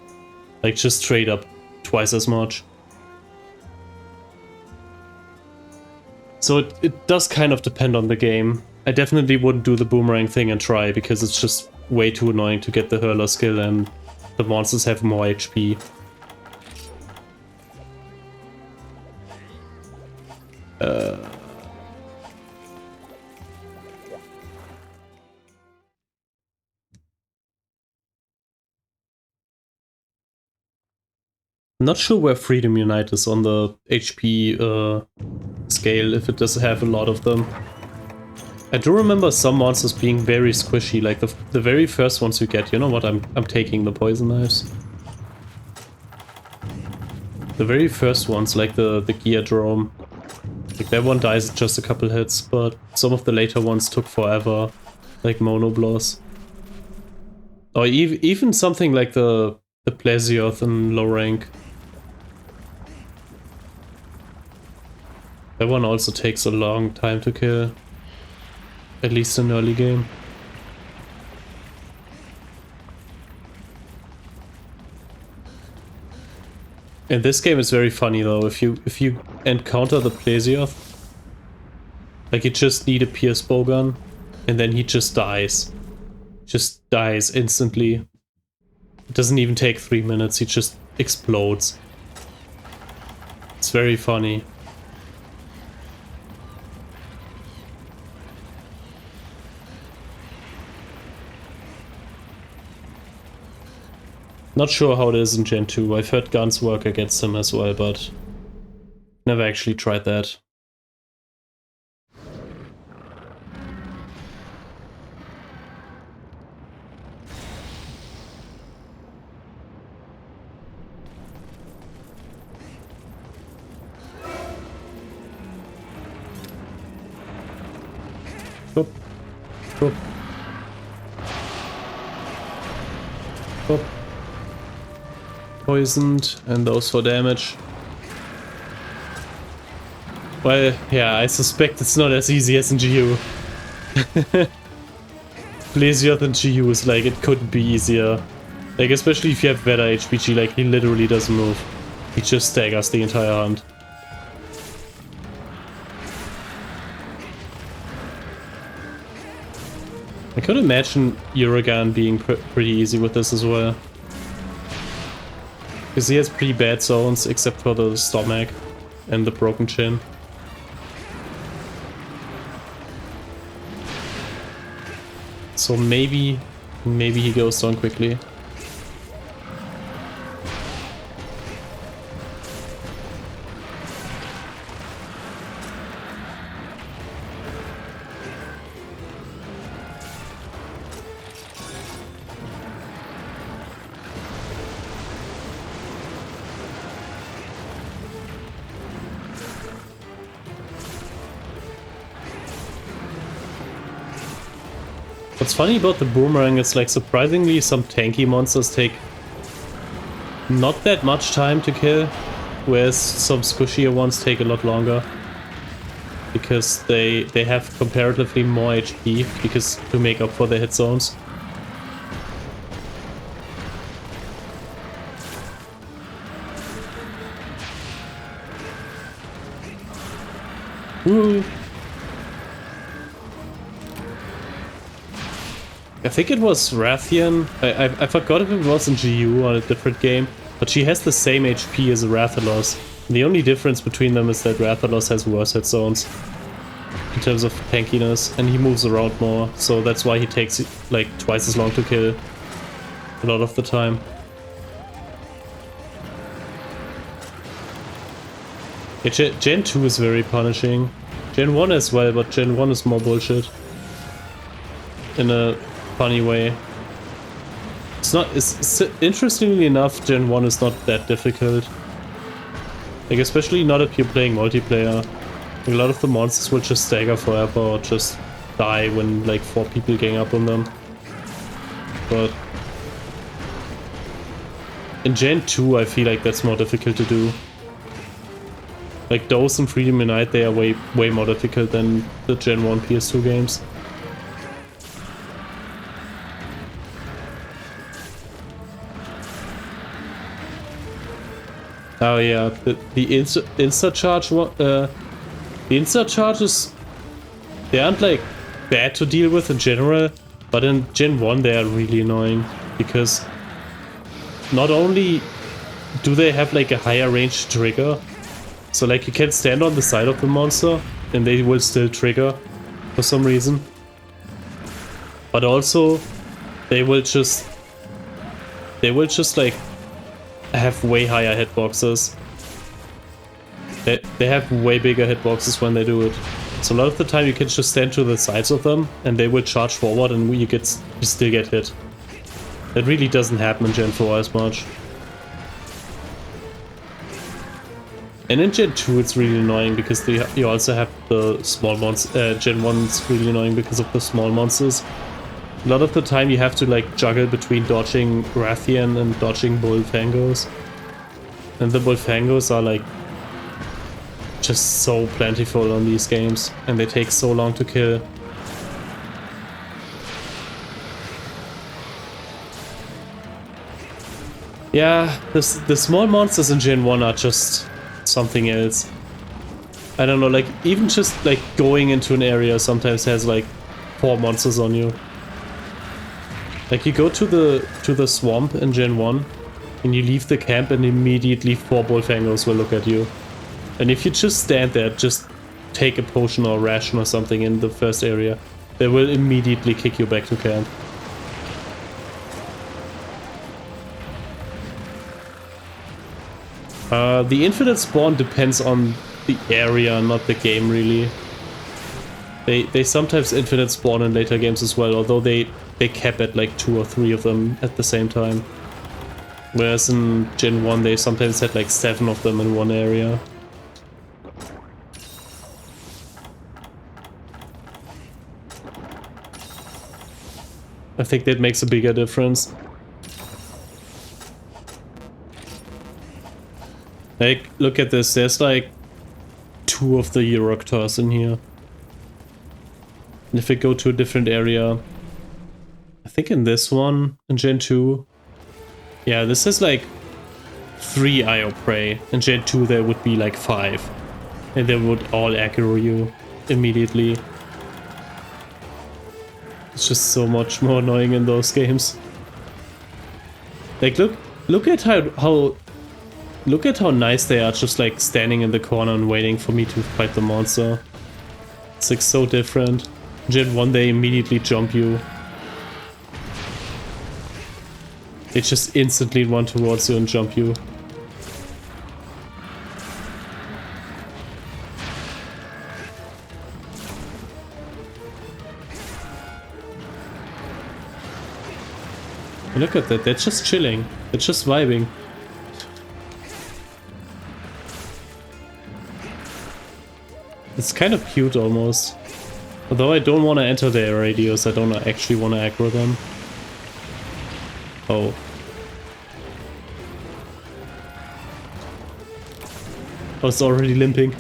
Like just straight up twice as much. So it does kind of depend on the game. I definitely wouldn't do the boomerang thing and Tri, because it's just way too annoying to get the hurler skill and the monsters have more HP. Not sure where Freedom Unite is on the HP scale, if it does have a lot of them. I do remember some monsters being very squishy, like the very first ones you get. You know what? I'm taking the poison knives. The very first ones, like the Geodrome. Like that one dies in just a couple hits, but some of the later ones took forever, like Monobloss. Or even something like the Plesioth in low rank. That one also takes a long time to kill. At least in early game. In this game it's very funny though, if you encounter the Plesioth, like you just need a Pierce Bowgun, and then he just dies. Just dies instantly. It doesn't even take 3 minutes, he just explodes. It's very funny. Not sure how it is in Gen 2. I've heard guns work against him as well, but Never actually tried that. Boop. Boop. Boop. Poisoned, and those for damage. Well, yeah, I suspect it's not as easy as in GU. Blasiot in GU is like, it couldn't be easier. Like, especially if you have Veda HPG, like, he literally doesn't move. He just staggers the entire hunt. I could imagine Uragan being pretty easy with this as well. Because he has pretty bad zones, except for the stomach and the broken chin. So maybe he goes down quickly. What's funny about the boomerang is, like, surprisingly some tanky monsters take not that much time to kill, whereas some squishier ones take a lot longer. Because they have comparatively more HP because to make up for the hit zones. Ooh. I think it was Rathian. I forgot if it was in GU or a different game, but she has the same HP as a Rathalos. The only difference between them is that Rathalos has worse hit zones in terms of tankiness, and he moves around more, so that's why he takes like twice as long to kill a lot of the time. Yeah, Gen 2 is very punishing. Gen 1 as well, but Gen 1 is more bullshit. In a funny way. It's interestingly enough, Gen 1 is not that difficult. Like, especially not if you're playing multiplayer. Like, a lot of the monsters will just stagger forever or just die when like 4 people gang up on them. But in Gen 2 I feel like that's more difficult to do. Like those in Freedom Unite, they are way more difficult than the Gen 1 PS2 games. Oh yeah, the insta charge the insta charges, they aren't like bad to deal with in general, but in Gen 1 they are really annoying because not only do they have like a higher range trigger, so like you can stand on the side of the monster and they will still trigger for some reason, but also they will just like have way higher hitboxes. They have way bigger hitboxes when they do it. So a lot of the time you can just stand to the sides of them and they will charge forward and you still get hit. That really doesn't happen in Gen 4 as much. And in Gen 2 it's really annoying because you also have the small monsters. Gen 1 is really annoying because of the small monsters. A lot of the time you have to like juggle between dodging Rathian and dodging Bullfangos. And the Bullfangos are like just so plentiful on these games and they take so long to kill. Yeah, the small monsters in Gen 1 are just something else. I don't know, like even just like going into an area sometimes has like 4 monsters on you. Like you go to the swamp in Gen 1 and you leave the camp and immediately 4 Bullfangos will look at you. And if you just stand there, just take a potion or a ration or something in the first area, they will immediately kick you back to camp. The infinite spawn depends on the area, not the game really. They sometimes infinite spawn in later games as well, although they cap at like 2 or 3 of them at the same time. Whereas in Gen 1 they sometimes had like 7 of them in one area. I think that makes a bigger difference. Like, look at this, there's like 2 of the Euroctors in here. And if we go to a different area, I think in this one, in Gen 2, yeah, this is like 3 IO Prey. In Gen 2 there would be like 5. And they would all aggro you immediately. It's just so much more annoying in those games. Like, look at how look at how nice they are, just like standing in the corner and waiting for me to fight the monster. It's like so different. Gen 1 they immediately jump you. They just instantly run towards you and jump you. Look at that, they're just chilling. They're just vibing. It's kind of cute almost. Although I don't want to enter their radius, I don't actually want to aggro them. Oh. Oh, it's already limping.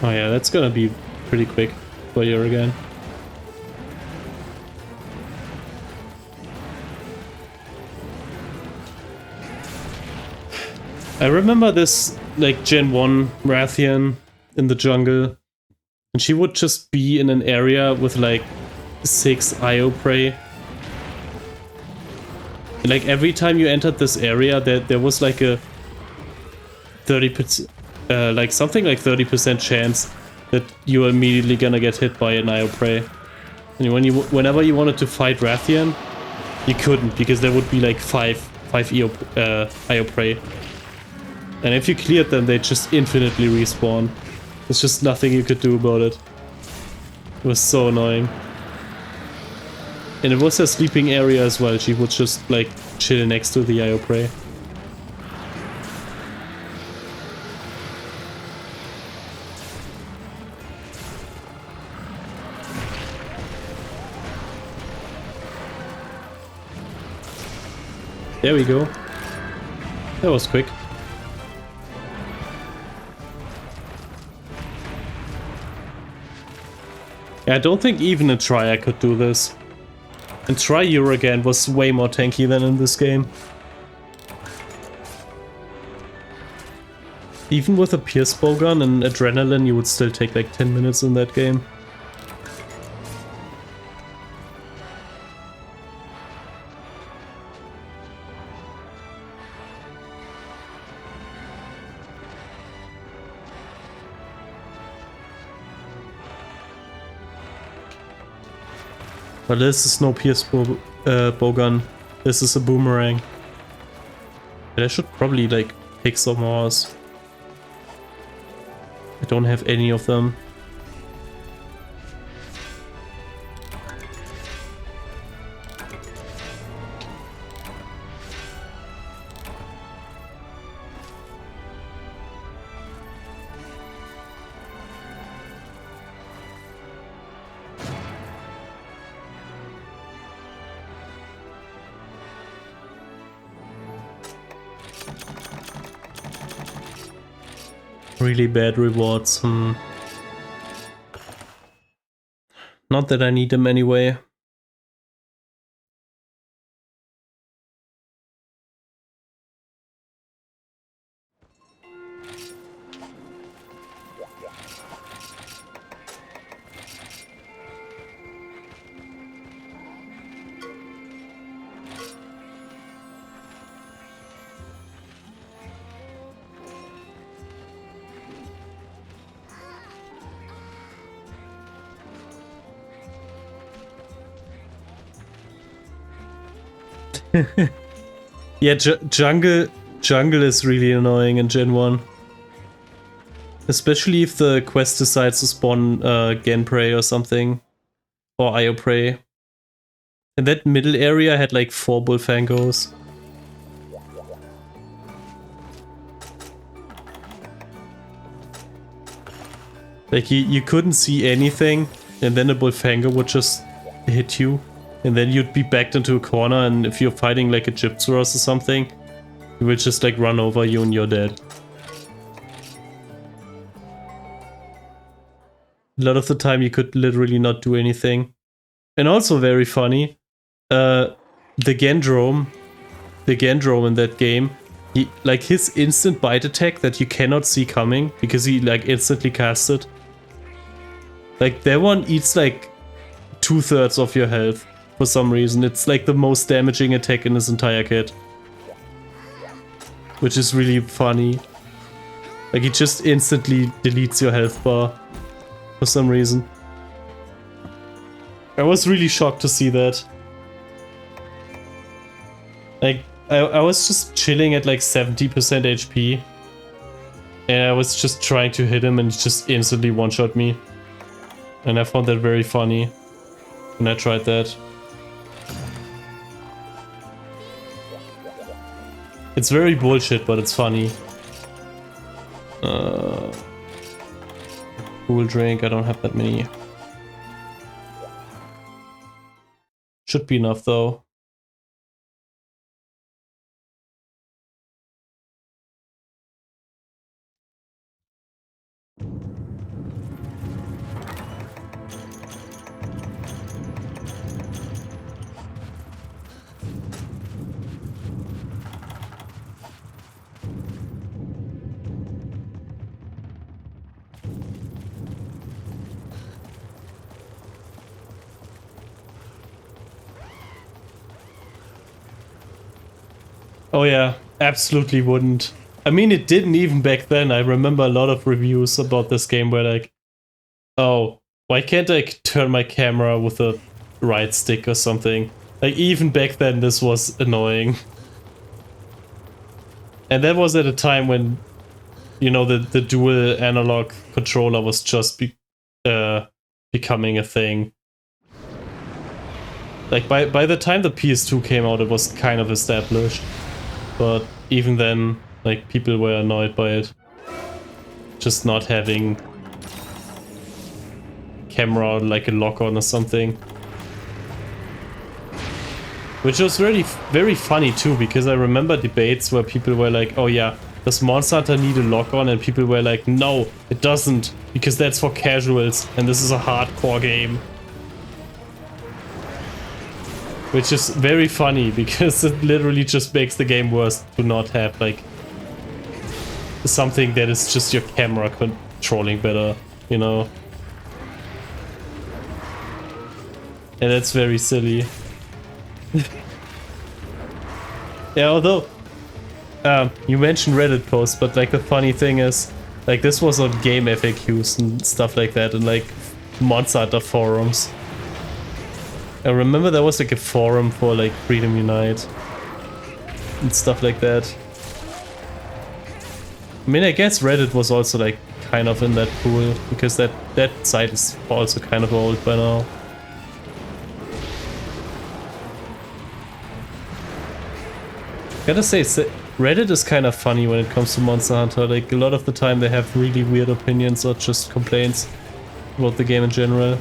Oh yeah, that's gonna be pretty quick for you again. I remember this, like, Gen 1 Rathian in the jungle. And she would just be in an area with, like, 6 IO Prey. And, like, every time you entered this area, there was, like, a 30%... like something like 30% chance that you're immediately gonna get hit by an IO Prey. And whenever you wanted to fight Rathian, you couldn't, because there would be like 5 IO Prey. And if you cleared them, they just infinitely respawn. There's just nothing you could do about it. It was so annoying. And it was her sleeping area as well. She would just like chill next to the IO Prey. There we go. That was quick. Yeah, I don't think even a Trier could do this. And Trier again was way more tanky than in this game. Even with a Pierce Bowgun and Adrenaline, you would still take like 10 minutes in that game. But this is no Pierce Bowgun. This is a boomerang. But I should probably like pick some more. I don't have any of them. Really bad rewards. Not that I need them anyway. Yeah, jungle is really annoying in Gen 1. Especially if the quest decides to spawn Gen Prey or something. Or Io Prey. And that middle area had like 4 Bullfangos. Like you couldn't see anything, and then a Bullfango would just hit you. And then you'd be backed into a corner, and if you're fighting like a Gypteros or something, it will just like run over you and you're dead. A lot of the time you could literally not do anything. And also very funny, the Gendrome in that game, his instant bite attack that you cannot see coming because he like instantly casts it. Like that one eats like 2/3 of your health for some reason. It's like the most damaging attack in this entire kit. Which is really funny. Like it just instantly deletes your health bar for some reason. I was really shocked to see that. Like, I was just chilling at like 70% HP. And I was just trying to hit him and he just instantly one-shot me. And I found that very funny when I tried that. It's very bullshit, but it's funny. Cool drink, I don't have that many. Should be enough though. Oh yeah, absolutely wouldn't. I mean, it didn't even back then. I remember a lot of reviews about this game where like, oh, why can't I turn my camera with a right stick or something? Like even back then this was annoying. And that was at a time when, you know, the dual analog controller was just becoming a thing. Like by the time the PS2 came out, it was kind of established. But even then, like, people were annoyed by it. Just not having camera like a lock-on or something. Which was really very funny too, because I remember debates where people were like, oh yeah, does Monster Hunter need a lock-on? And people were like, no, it doesn't, because that's for casuals, and this is a hardcore game. Which is very funny, because it literally just makes the game worse to not have, like, something that is just your camera controlling better, you know? And that's very silly. Yeah, although, you mentioned Reddit posts, but, like, the funny thing is, like, this was on game FAQs and stuff like that, and, like, Monster Hunter forums. I remember there was like a forum for like Freedom Unite and stuff like that. I mean, I guess Reddit was also like kind of in that pool, because that site is also kind of old by now. Gotta say, Reddit is kind of funny when it comes to Monster Hunter. Like a lot of the time they have really weird opinions or just complaints about the game in general.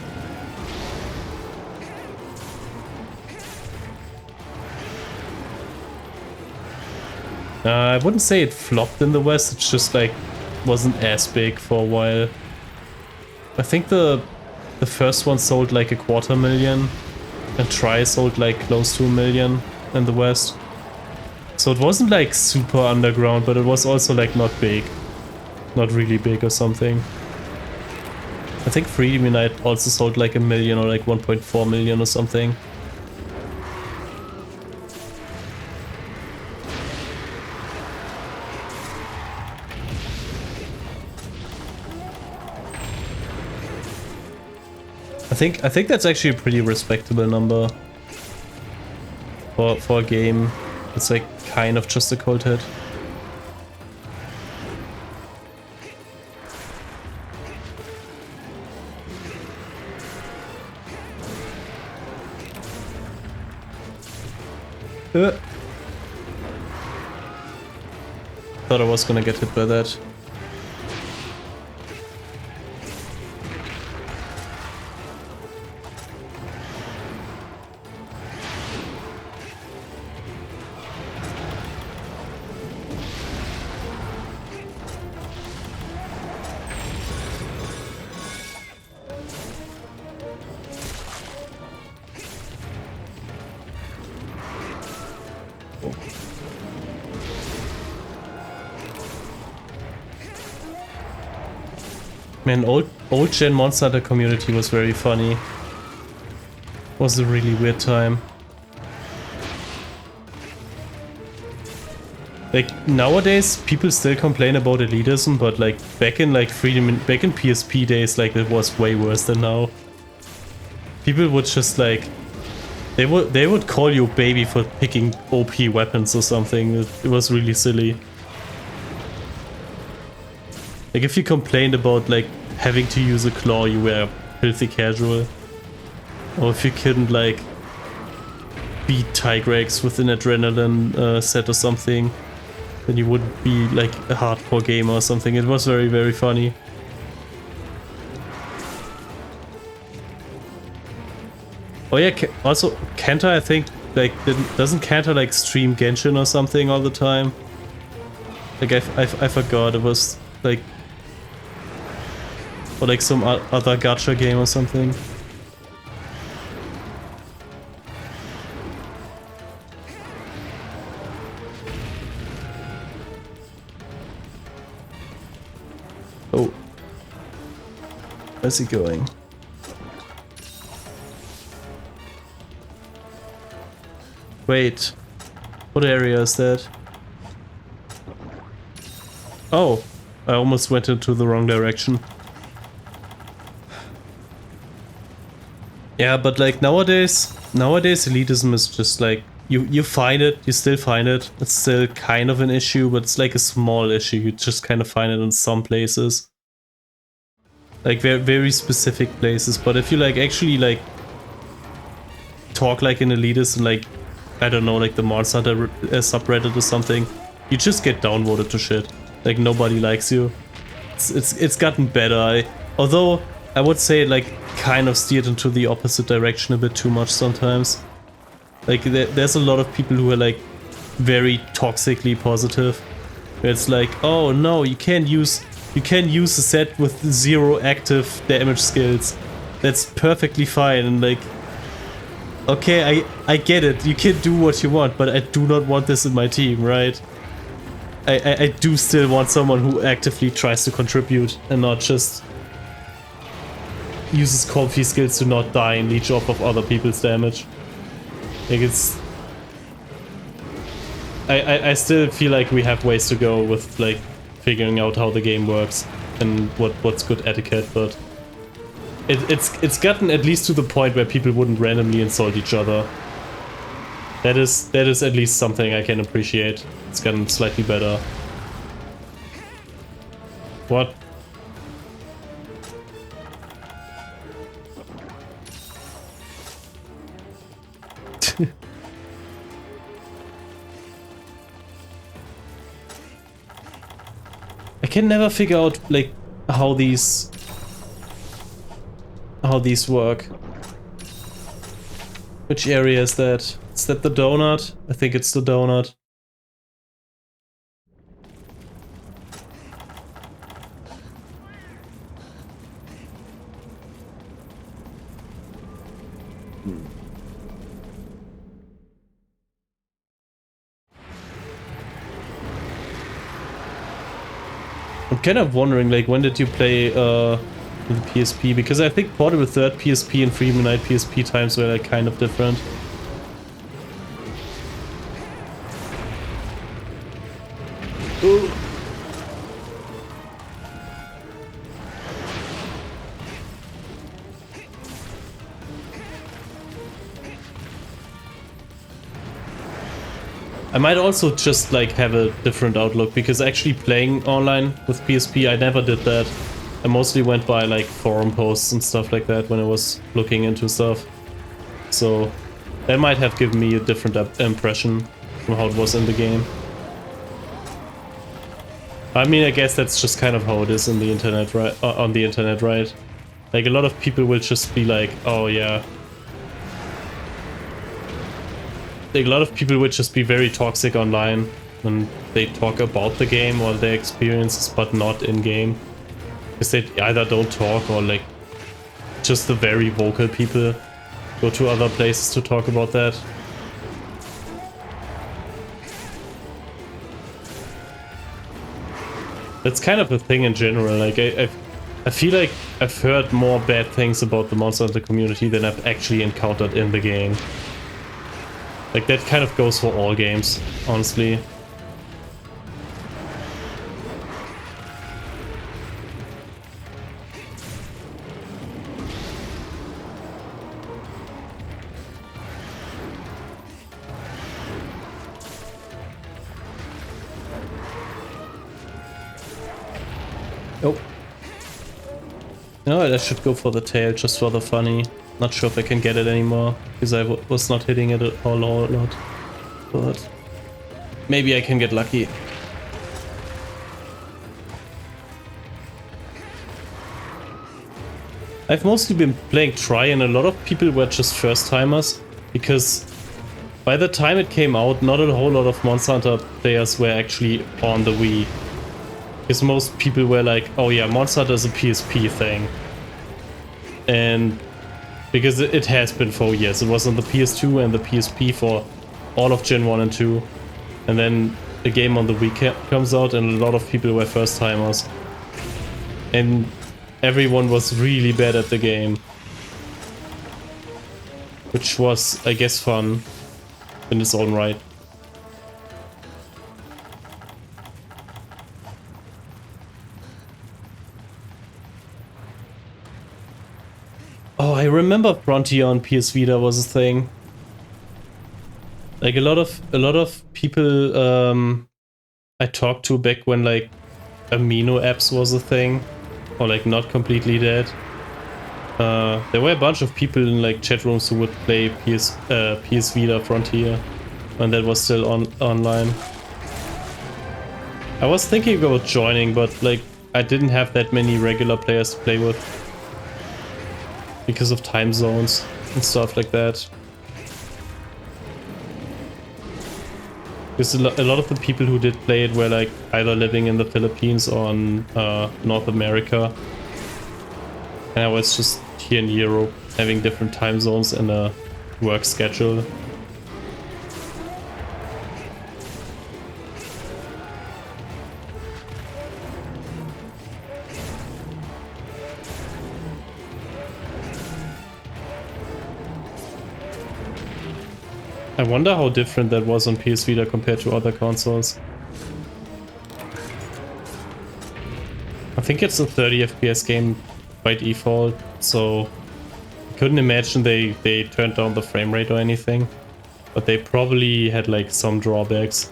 I wouldn't say it flopped in the West, it's just like wasn't as big for a while. I think the first one sold like 250,000 and Try sold like close to 1 million in the West. So it wasn't like super underground, but it was also like not big. Not really big or something. I think Freedom Unite also sold like 1 million or like 1.4 million or something. I think that's actually a pretty respectable number for a game. It's like kind of just a cold hit. Thought I was gonna get hit by that. Man, old gen Monster Hunter community was very funny. Was a really weird time. Like nowadays, people still complain about elitism, but like back in PSP days, like it was way worse than now. People would just like they would call you baby for picking OP weapons or something. It was really silly. Like if you complained about like having to use a claw, you were filthy casual. Or if you couldn't like beat Tigrex with an adrenaline set or something, then you wouldn't be like a hardcore gamer or something. It was very, very funny. Oh yeah, also Kenta, I think, like, doesn't Kenta like stream Genshin or something all the time? Like I forgot, it was like, or like some other gacha game or something. Oh. Where's he going? Wait. What area is that? Oh. I almost went into the wrong direction. Yeah, but like nowadays elitism is just like, you find it, you still find it. It's still kind of an issue, but it's like a small issue. You just kind of find it in some places. Like very, very specific places. But if you like actually like talk like an elitist and like, I don't know, like the Monster Hunter subreddit or something, you just get downvoted to shit. Like nobody likes you. It's gotten better. Although I would say like kind of steered into the opposite direction a bit too much sometimes. Like there's a lot of people who are like very toxically positive. Where it's like, oh no, you can't use a set with 0 active damage skills. That's perfectly fine. And like, okay, I get it. You can do what you want, but I do not want this in my team, right? I do still want someone who actively tries to contribute and not just uses comfy skills to not die and leech off of other people's damage. Like it's... I still feel like we have ways to go with like figuring out how the game works and what's good etiquette, but it's gotten at least to the point where people wouldn't randomly insult each other. That is at least something I can appreciate. It's gotten slightly better. What? I can never figure out like how these work. Which area is that? Is that the donut? I think it's the donut. I'm kind of wondering, like, when did you play with the PSP? Because I think Portable 3rd PSP and Freedom Unite PSP times were like kind of different. Ooh. I might also just like have a different outlook, because actually playing online with PSP, I never did that. I mostly went by like forum posts and stuff like that when I was looking into stuff. So that might have given me a different impression from how it was in the game. I mean, I guess that's just kind of how it is in the internet, right? On the internet, right? Like, a lot of people will just be like, oh yeah. Like, a lot of people would just be very toxic online when they talk about the game or their experiences, but not in-game. Because they either don't talk, or like, just the very vocal people go to other places to talk about that. That's kind of a thing in general. Like, I feel like I've heard more bad things about the Monster Hunter community than I've actually encountered in the game. Like, that kind of goes for all games, honestly. Oh. No, I should go for the tail, just for the funny. Not sure if I can get it anymore, because I was not hitting it at all a lot. But maybe I can get lucky. I've mostly been playing Try, and a lot of people were just first-timers, because by the time it came out, not a whole lot of Monster Hunter players were actually on the Wii. Because most people were like, oh yeah, Monster Hunter is a PSP thing. And because it has been 4 years. It was on the PS2 and the PSP for all of Gen 1 and 2. And then the game on the Wii comes out, and a lot of people were first timers. And everyone was really bad at the game. Which was, I guess, fun in its own right. Oh, I remember Frontier on PS Vita was a thing. Like, a lot of people I talked to back when like amino apps was a thing, or like not completely dead. There were a bunch of people in like chat rooms who would play PS Vita Frontier when that was still online. I was thinking about joining, but like I didn't have that many regular players to play with, because of time zones and stuff like that. Because a lot of the people who did play it were like either living in the Philippines or in North America. And I was just here in Europe, having different time zones and a work schedule. I wonder how different that was on PS Vita compared to other consoles. I think it's a 30 FPS game by default, so I couldn't imagine they turned down the frame rate or anything, but they probably had like some drawbacks.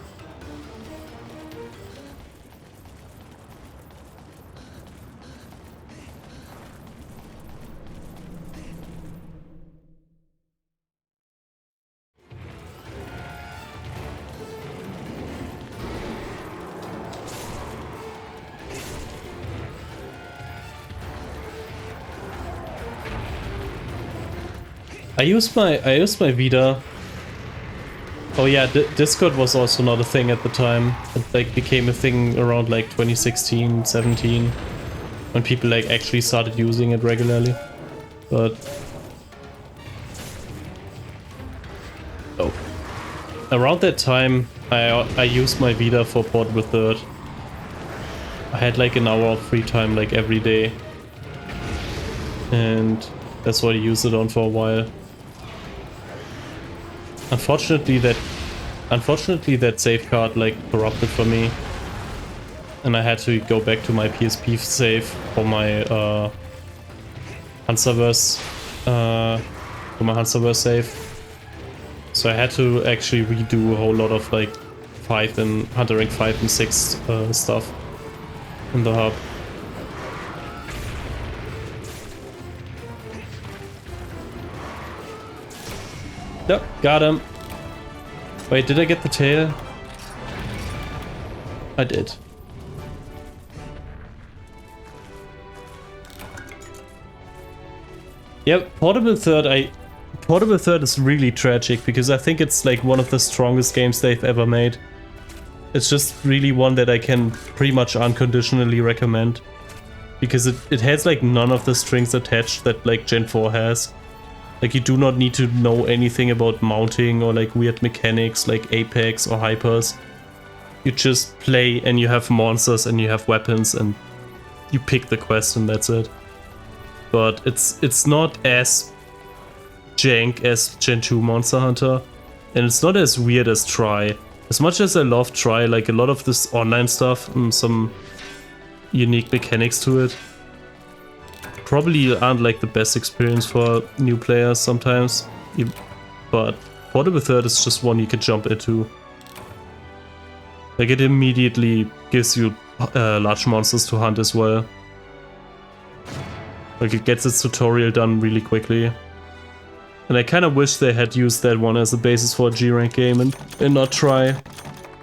I used my Vita. Oh yeah, Discord was also not a thing at the time. It like became a thing around like 2016, 17, when people like actually started using it regularly. But oh, around that time, I used my Vita for Portable Third. I had like an hour of free time like every day, and that's what I used it on for a while. Unfortunately that save card like corrupted for me, and I had to go back to my PSP save for my Hansaverse save. So I had to actually redo a whole lot of like 5 and Hunter rank 5 and 6 stuff in the hub. Yep, got him. Wait, did I get the tail? I did. Yep, Portable Third is really tragic because I think it's like one of the strongest games they've ever made. It's just really one that I can pretty much unconditionally recommend. Because it has like none of the strings attached that like Gen 4 has. Like you do not need to know anything about mounting or like weird mechanics like Apex or Hypers. You just play and you have monsters and you have weapons and you pick the quest and that's it. But it's not as jank as Gen 2 Monster Hunter, and it's not as weird as Try. As much as I love Try, like a lot of this online stuff and some unique mechanics to it probably aren't like the best experience for new players sometimes. But Portable Third is just one you can jump into. Like it immediately gives you large monsters to hunt as well. Like it gets its tutorial done really quickly. And I kind of wish they had used that one as a basis for a G-rank game and not Try.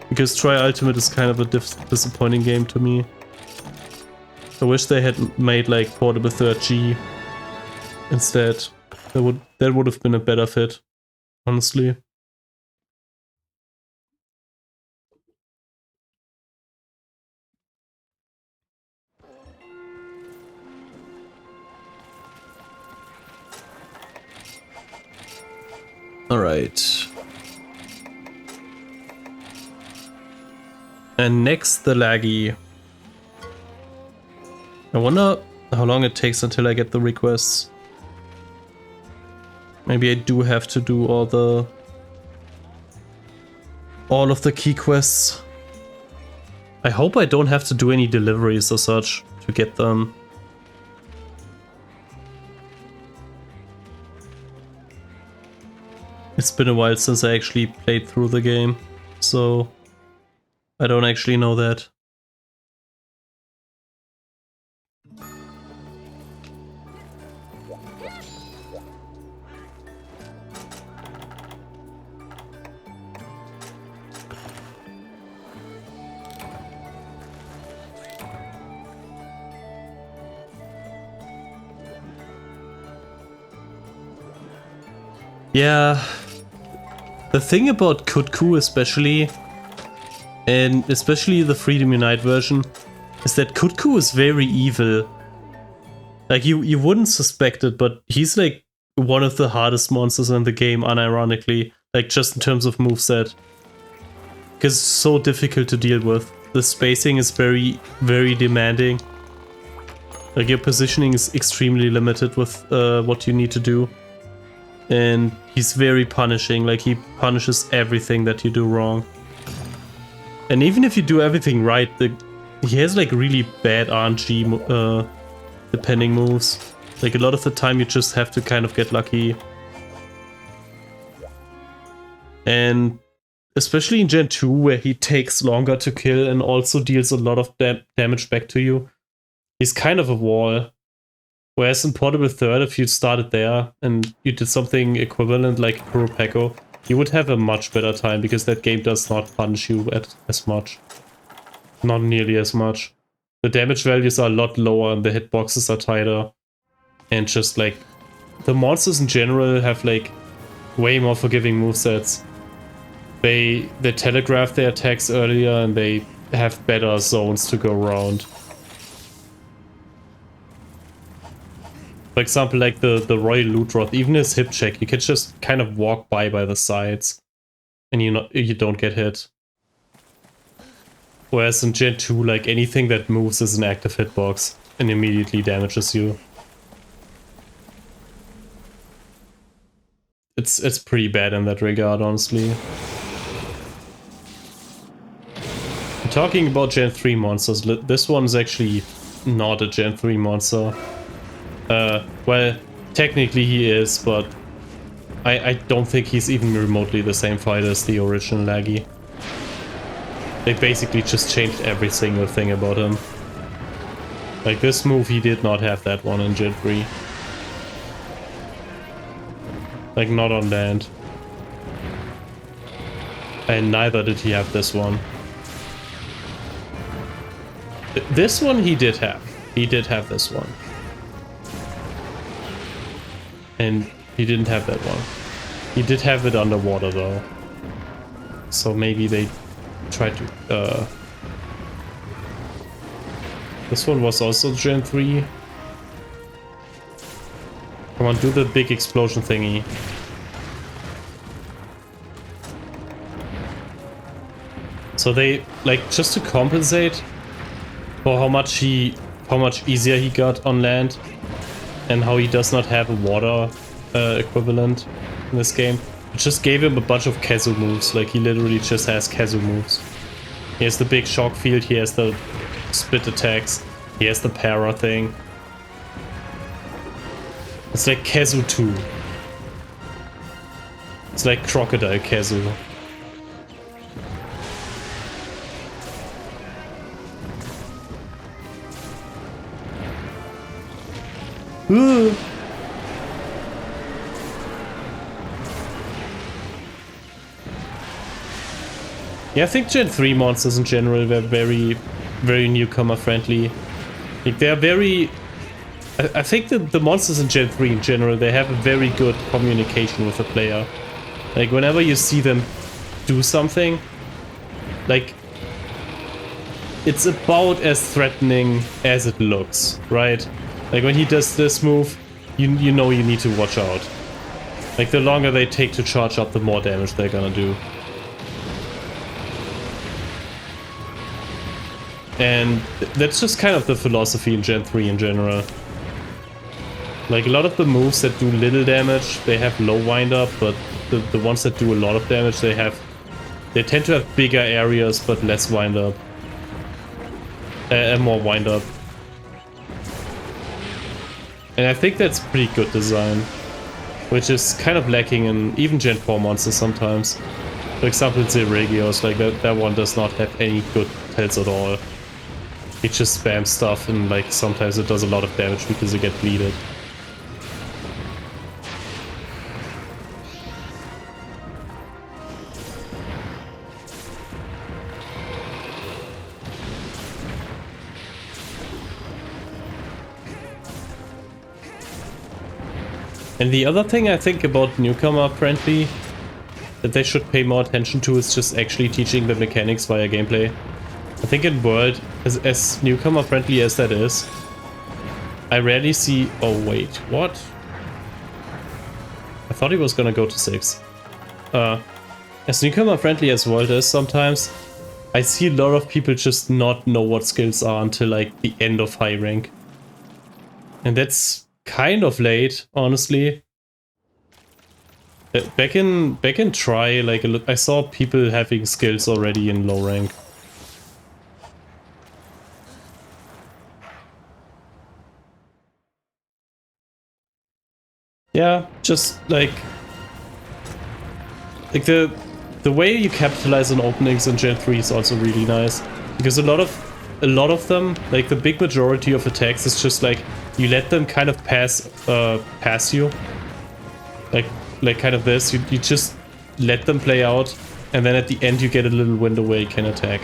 Because Try Ultimate is kind of a disappointing game to me. I wish they had made like Portable Third G instead. That would have been a better fit, honestly. Alright. And next, the laggy. I wonder how long it takes until I get the requests. Maybe I do have to do all of the key quests. I hope I don't have to do any deliveries or such to get them. It's been a while since I actually played through the game, so I don't actually know that. Yeah, the thing about Kutku especially, and especially the Freedom Unite version, is that Kutku is very evil. Like you wouldn't suspect it, but he's like one of the hardest monsters in the game, unironically, like just in terms of moveset. Because it's so difficult to deal with. The spacing is very, very demanding. Like your positioning is extremely limited with what you need to do. And he's very punishing, like he punishes everything that you do wrong. And even if you do everything right, he has like really bad RNG depending moves. Like a lot of the time you just have to kind of get lucky. And especially in Gen 2 where he takes longer to kill and also deals a lot of damage back to you, he's kind of a wall. Whereas in Portable Third, if you started there and you did something equivalent like Kuropeko, you would have a much better time because that game does not punish you as much. Not nearly as much. The damage values are a lot lower and the hitboxes are tighter. And just like, the monsters in general have like way more forgiving movesets. They telegraph their attacks earlier and they have better zones to go around. For example, like the Royal Loot Rod, even his hip check, you can just kind of walk by the sides and you don't get hit. Whereas in Gen 2, like anything that moves is an active hitbox and immediately damages you. It's pretty bad in that regard, honestly. Talking about Gen 3 monsters, this one's actually not a Gen 3 monster. Well, technically he is, but I don't think he's even remotely the same fight as the original Laggy. They basically just changed every single thing about him. Like this move, he did not have that one in Gen 3. Like not on land. And neither did he have this one. This one he did have. He did have this one. And he didn't have that one. He did have it underwater though. So maybe they tried to... This one was also Gen 3. Come on, do the big explosion thingy. So they, like, just to compensate for how much easier he got on land and how he does not have a water equivalent in this game, it just gave him a bunch of Kazu moves. Like, he literally just has Kazu moves. He has the big shock field, he has the split attacks, he has the para thing. It's like Kazu 2. It's like Crocodile Kazu. Yeah, I think Gen 3 monsters in general were very newcomer friendly. Like, they're very... I think that the monsters in Gen 3 in general, they have a very good communication with the player. Like, whenever you see them do something, like, it's about as threatening as it looks, right? Like, when he does this move, you know you need to watch out. Like, the longer they take to charge up, the more damage they're gonna do. And that's just kind of the philosophy in Gen 3 in general. Like, a lot of the moves that do little damage, they have low wind-up, but the ones that do a lot of damage, they tend to have bigger areas, but less wind-up. And more wind-up. And I think that's pretty good design. Which is kind of lacking in even Gen 4 monsters sometimes. For example, Zilregios, like that one does not have any good tells at all. It just spams stuff and like sometimes it does a lot of damage because it gets bleeded. And the other thing I think about newcomer friendly that they should pay more attention to is just actually teaching the mechanics via gameplay. I think in World, as newcomer friendly as that is, I rarely see... Oh wait, what? I thought he was gonna go to 6. As newcomer friendly as World is sometimes, I see a lot of people just not know what skills are until like the end of high rank. And that's kind of late, honestly. Back in try, like I saw people having skills already in low rank. Yeah, just like the way you capitalize on openings in Gen 3 is also really nice, because a lot of them, like the big majority of attacks, is just like you let them kind of pass you, like kind of this. You just let them play out, and then at the end you get a little window where you can attack.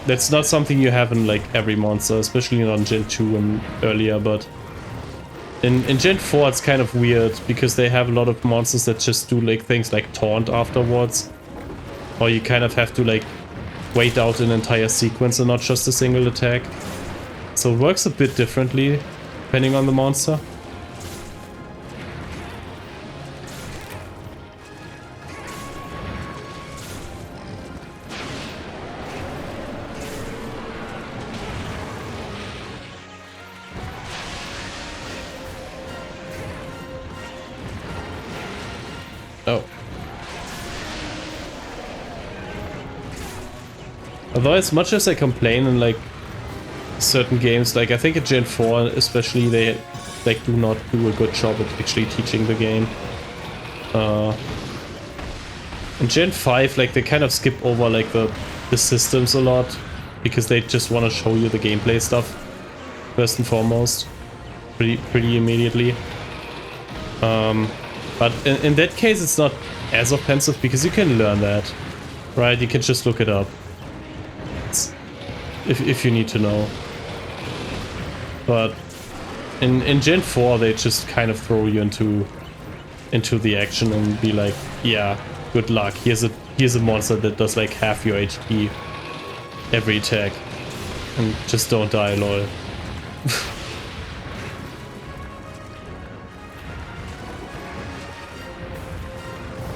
That's not something you have in like every monster, especially not in Gen 2 and earlier, but in Gen 4 it's kind of weird because they have a lot of monsters that just do like things like taunt afterwards. Or you kind of have to like wait out an entire sequence and not just a single attack. So it works a bit differently depending on the monster. Oh. Although as much as I complain in like certain games, like I think in Gen 4 especially, they like do not do a good job at actually teaching the game. In Gen 5, like, they kind of skip over, like, the systems a lot, because they just want to show you the gameplay stuff, first and foremost, pretty immediately. But in that case, it's not as offensive, because you can learn that, right? You can just look it up, if you need to know. But in Gen 4, they just kind of throw you into the action and be like, yeah, good luck. Here's a monster that does like half your HP every attack, and just don't die, lol.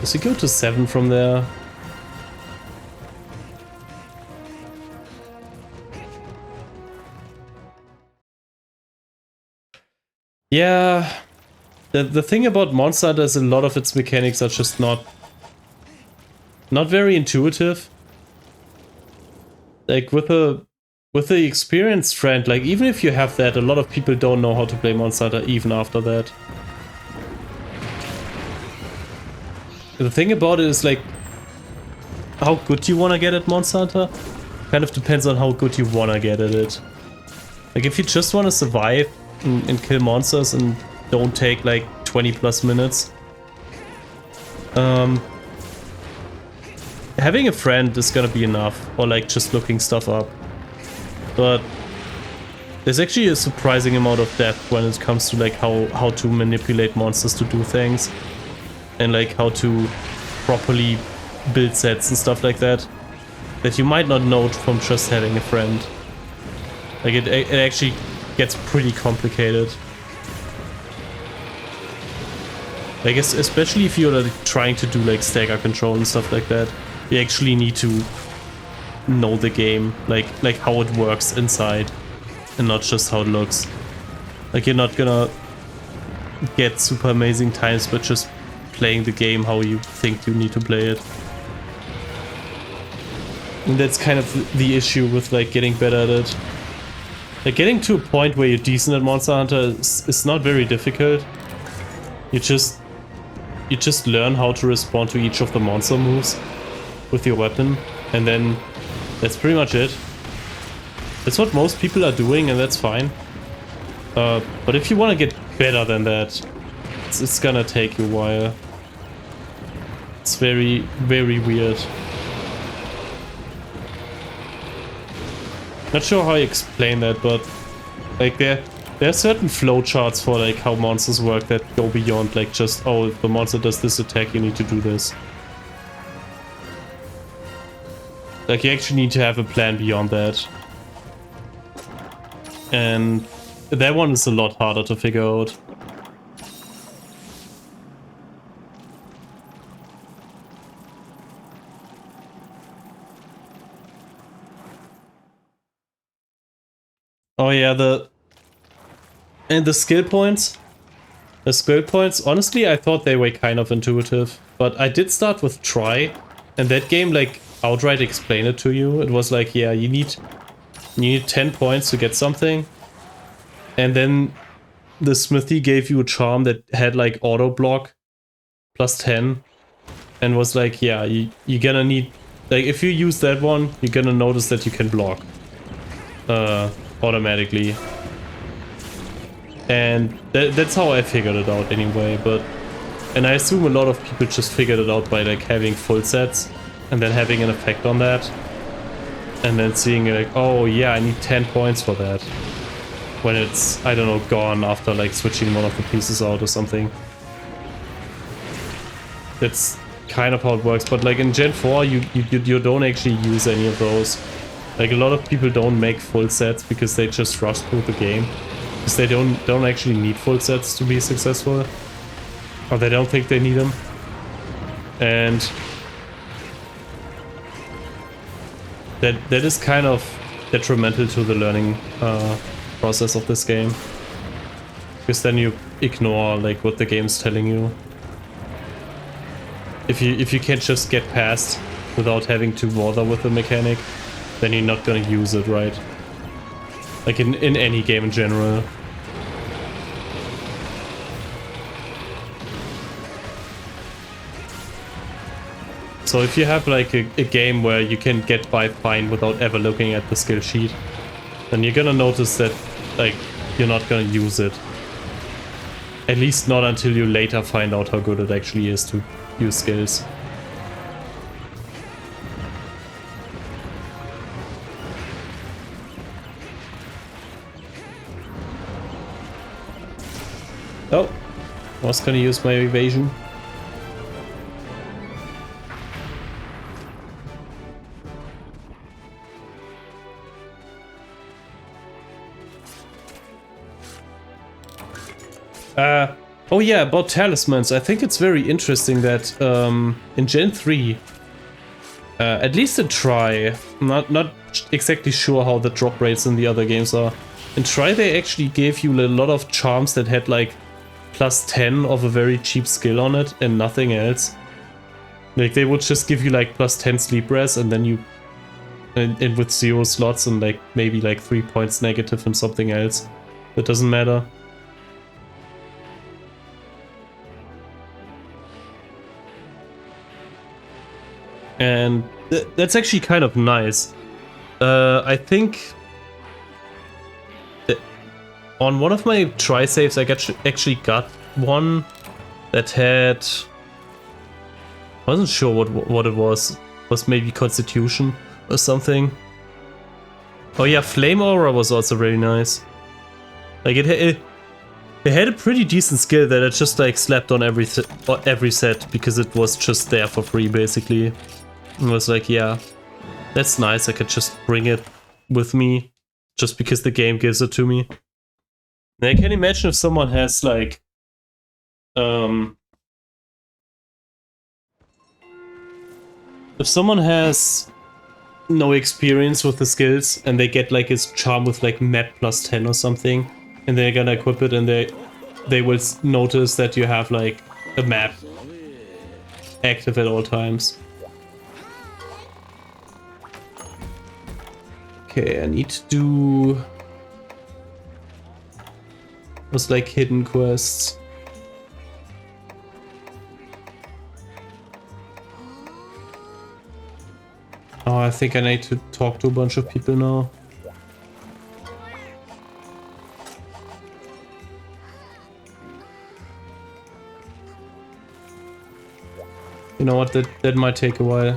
Does he go to 7 from there? Yeah. The thing about Monster Hunter is a lot of its mechanics are just not very intuitive. Like with the experienced friend, like even if you have that, a lot of people don't know how to play Monster Hunter even after that. The thing about it is like how good you want to get at Monster Hunter kind of depends on how good you want to get at it. Like if you just want to survive and kill monsters and don't take like 20 plus minutes, having a friend is gonna be enough, or like just looking stuff up. But there's actually a surprising amount of depth when it comes to like how to manipulate monsters to do things, and like how to properly build sets and stuff like that you might not know from just having a friend. Like it actually gets pretty complicated. I guess especially if you're like trying to do like stagger control and stuff like that, you actually need to know the game, like how it works inside, and not just how it looks. Like you're not gonna get super amazing times by just playing the game how you think you need to play it. And that's kind of the issue with like getting better at it. Like getting to a point where you're decent at Monster Hunter is not very difficult. You just learn how to respond to each of the monster moves with your weapon, and then that's pretty much it. That's what most people are doing, and that's fine. But if you want to get better than that, it's gonna take you a while. It's very, very weird. Not sure how I explain that, but like there are certain flowcharts for like how monsters work that go beyond like just, oh, if the monster does this attack, you need to do this. Like you actually need to have a plan beyond that. And that one is a lot harder to figure out. Oh yeah, the skill points. The skill points, honestly, I thought they were kind of intuitive. But I did start with try, and that game like outright explained it to you. It was like, yeah, you need 10 points to get something. And then the smithy gave you a charm that had like auto block plus 10. And was like, yeah, you're gonna need, like if you use that one, you're gonna notice that you can block. Automatically. And that's how I figured it out anyway, and I assume a lot of people just figured it out by like having full sets and then having an effect on that, and then seeing like, oh yeah, I need 10 points for that, when it's, I don't know, gone after like switching one of the pieces out or something. That's kind of how it works, but like in Gen 4 you don't actually use any of those. Like a lot of people don't make full sets because they just rush through the game. Because they don't actually need full sets to be successful. Or they don't think they need them. And that is kind of detrimental to the learning process of this game. Because then you ignore like what the game's telling you. If you can't just get past without having to bother with the mechanic, then you're not gonna use it, right? Like in any game in general. So if you have like a game where you can get by fine without ever looking at the skill sheet, then you're gonna notice that like you're not gonna use it. At least not until you later find out how good it actually is to use skills. Oh, I was gonna use my evasion. Oh yeah, about talismans. I think it's very interesting that in Gen 3, at least in Try, not exactly sure how the drop rates in the other games are. In Try they actually gave you a lot of charms that had like +10 of a very cheap skill on it and nothing else. Like they would just give you like +10 sleep res and then you and with 0 slots and like maybe like 3 points negative and something else. That doesn't matter. And that's actually kind of nice. I think that on one of my try saves I actually got one that had, I wasn't sure what it was. It was maybe Constitution or something. Oh yeah, Flame Aura was also really nice. Like it had a pretty decent skill that it just like slapped on every set because it was just there for free basically. And was like, yeah, that's nice. I could just bring it with me just because the game gives it to me. And I can imagine if someone has like if someone has no experience with the skills and they get like his charm with like map +10 or something, and they're gonna equip it and they will notice that you have like a map active at all times. Okay, I need to do those like hidden quests. Oh, I think I need to talk to a bunch of people now. You know what, that might take a while.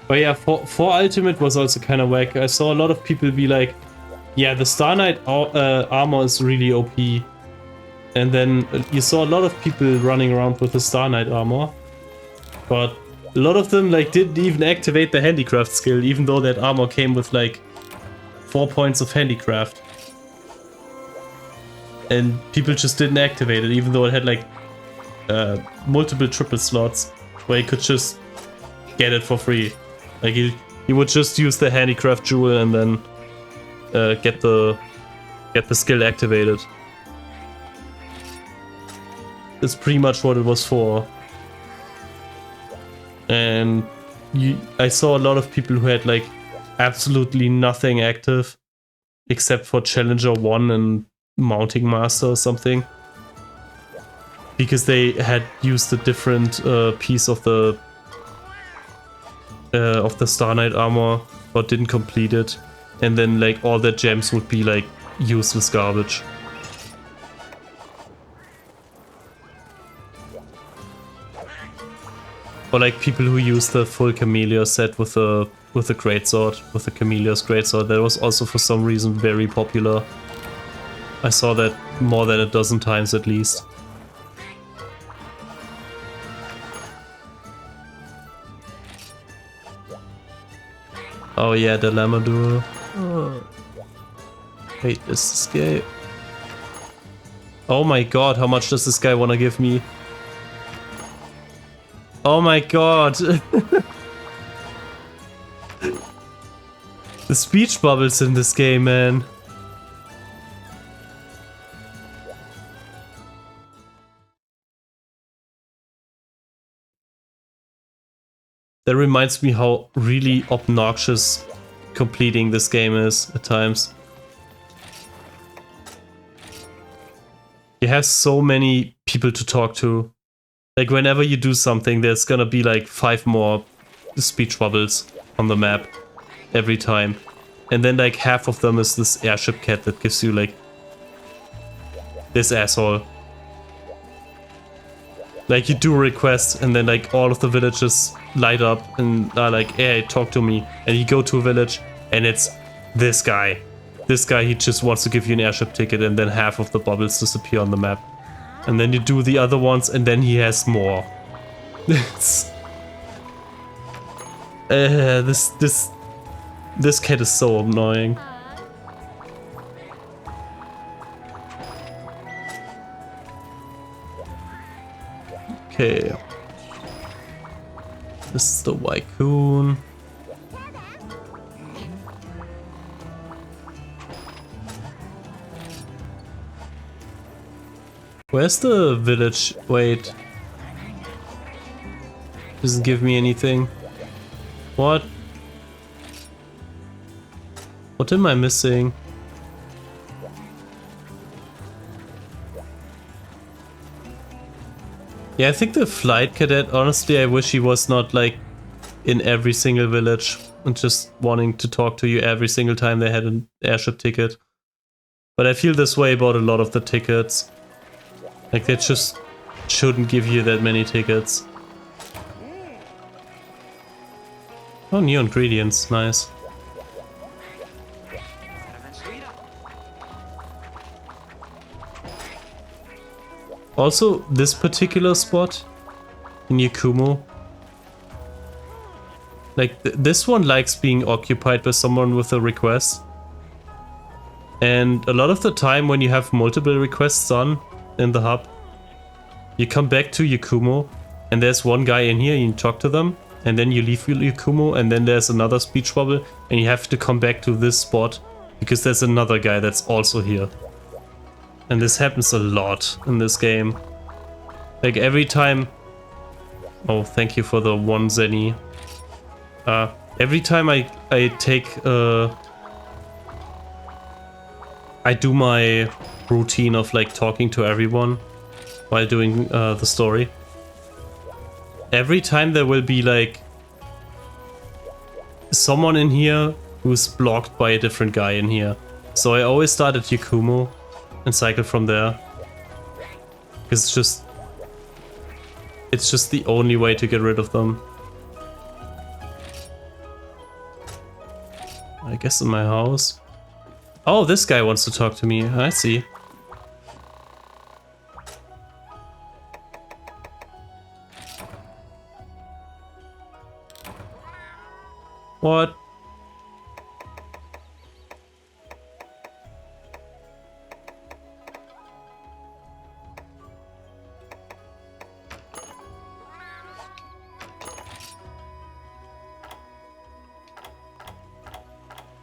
But yeah, for Ultimate was also kind of whack. I saw a lot of people be like, yeah, the Star Knight armor is really OP. And then you saw a lot of people running around with the Star Knight armor. But a lot of them like didn't even activate the handicraft skill, even though that armor came with like 4 points of handicraft. And people just didn't activate it, even though it had like multiple triple slots where you could just get it for free. Like you would just use the handicraft jewel and then get the skill activated. That's pretty much what it was for. And I saw a lot of people who had like absolutely nothing active except for Challenger 1 and Mounting Master or something, because they had used a different piece of the Star Knight armor but didn't complete it, and then like all their gems would be like useless garbage. Or like people who use the full Camellia set with the greatsword, with the Camellia's greatsword. That was also for some reason very popular. I saw that more than a dozen times at least. Oh yeah, the Lamador. Oh. Wait, is this guy? Oh my god, how much does this guy wanna give me? Oh my god! The speech bubbles in this game, man. That reminds me how really obnoxious completing this game is at times. You have so many people to talk to. Like whenever you do something, there's gonna be like 5 more speech bubbles on the map every time. And then like half of them is this airship cat that gives you like this asshole. Like you do a request and then like all of the villages light up and are like, hey, talk to me. And you go to a village and it's this guy. This guy, he just wants to give you an airship ticket and then half of the bubbles disappear on the map. And then you do the other ones and then he has more. It's... This cat is so annoying. Okay. This is the Wycoon. Where's the village? Wait. Doesn't give me anything. What? What am I missing? Yeah, I think the flight cadet, honestly, I wish he was not like in every single village and just wanting to talk to you every single time they had an airship ticket. But I feel this way about a lot of the tickets. Like they just shouldn't give you that many tickets. Oh, new ingredients, nice. Also, this particular spot in Yakumo, like this one likes being occupied by someone with a request. And a lot of the time when you have multiple requests on in the hub, you come back to Yakumo and there's one guy in here, you talk to them, and then you leave Yakumo and then there's another speech bubble and you have to come back to this spot because there's another guy that's also here. And this happens a lot in this game. Like every time... Oh, thank you for the 1 Zenny. Every time I take... I do my routine of like talking to everyone while doing the story. Every time there will be like someone in here who's blocked by a different guy in here. So I always start at Yakumo and cycle from there. It's just the only way to get rid of them. I guess in my house. Oh, this guy wants to talk to me. I see. What?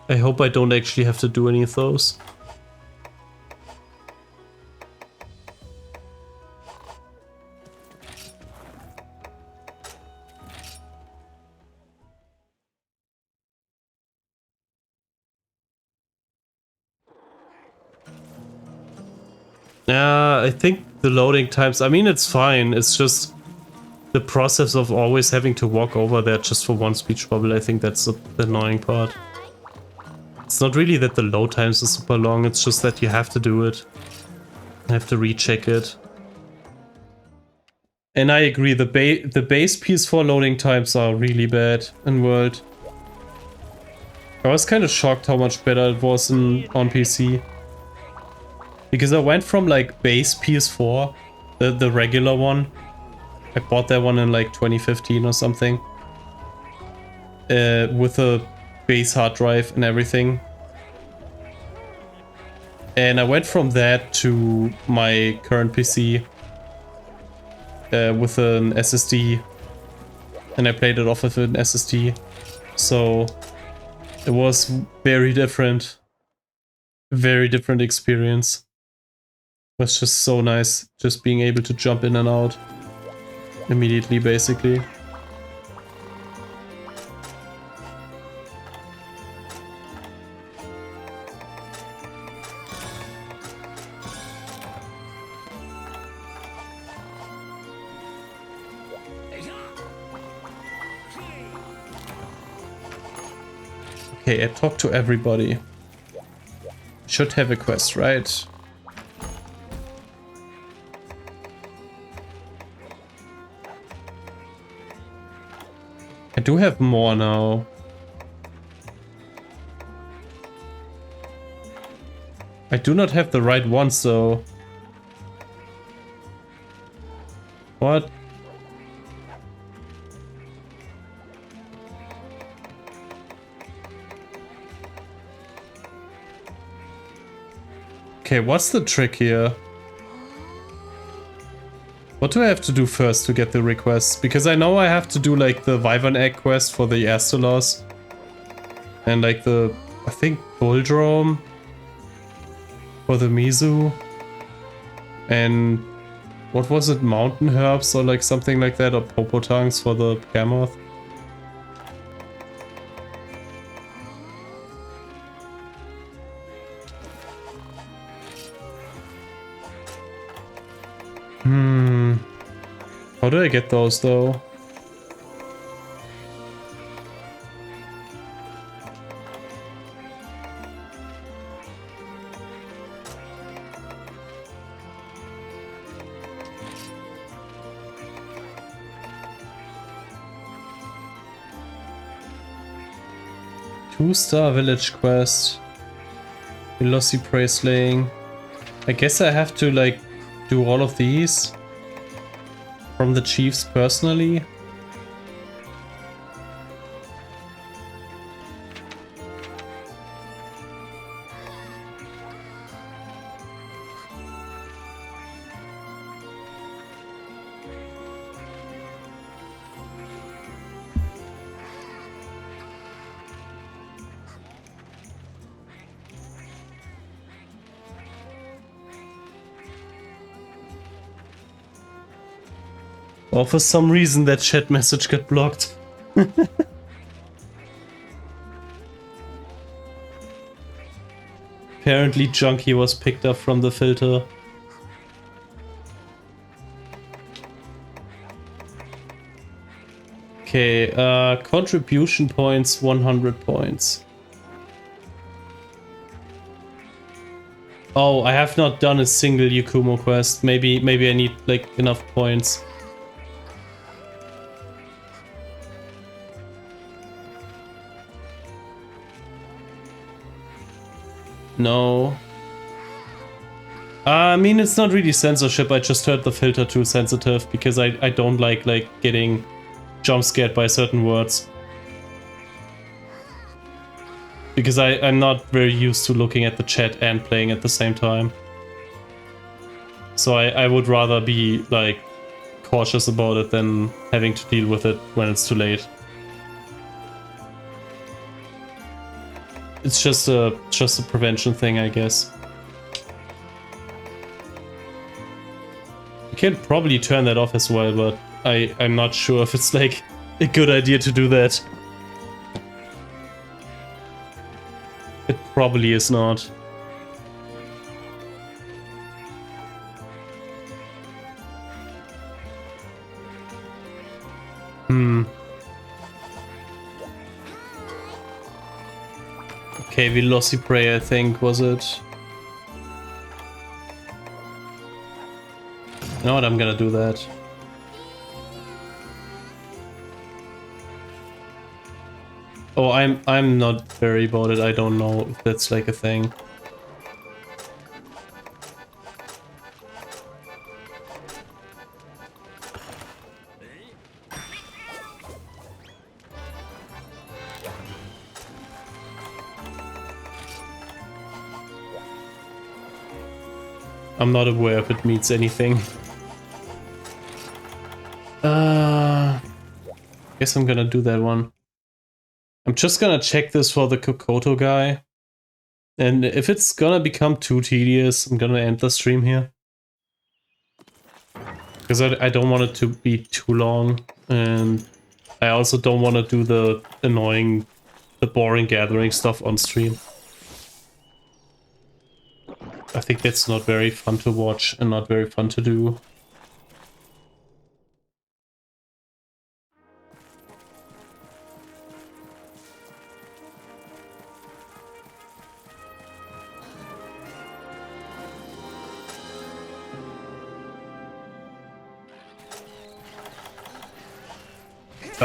I hope I don't actually have to do any of those. Yeah, I think the loading times, I mean, it's fine. It's just the process of always having to walk over there just for one speech bubble. I think that's the annoying part. It's not really that the load times are super long, it's just that you have to do it. I have to recheck it. And I agree, the base PS4 loading times are really bad in World. I was kind of shocked how much better it was on PC. Because I went from like base PS4, the regular one. I bought that one in like 2015 or something. With a base hard drive and everything. And I went from that to my current PC with an SSD. And I played it off of an SSD. So it was very different. Very different experience. It was just so nice just being able to jump in and out immediately, basically. Okay, I talked to everybody. Should have a quest, right? I do have more now. I do not have the right ones though. What? Okay, what's the trick here? What do I have to do first to get the requests? Because I know I have to do like the Wyvern Egg quest for the Astolos. And like the, I think, Bulldrome for the Mizu. And what was it? Mountain Herbs or like something like that? Or Popotangs for the Gammoth? How do I get those though? Two-star village quest. Velocity prey slaying. I guess I have to like do all of these from the chiefs personally. Or for some reason that chat message got blocked. Apparently Junkie was picked up from the filter. Okay, contribution points 100 points. Oh, I have not done a single Yakumo quest. Maybe I need like enough points. No. I mean, it's not really censorship. I just heard the filter too sensitive because I don't like getting jump scared by certain words. Because I'm not very used to looking at the chat and playing at the same time. So I would rather be like cautious about it than having to deal with it when it's too late. It's just a prevention thing, I guess. You can probably turn that off as well, but I'm not sure if it's like a good idea to do that. It probably is not. Okay, Velocipray, I think, was it? You know what, I'm gonna do that. Oh, I'm not very about it. I don't know if that's like a thing. I'm not aware if it means anything. Guess I'm gonna do that one. I'm just gonna check this for the Kokoto guy. And if it's gonna become too tedious, I'm gonna end the stream here. Because I don't want it to be too long. And I also don't want to do the annoying, the boring gathering stuff on stream. I think that's not very fun to watch and not very fun to do.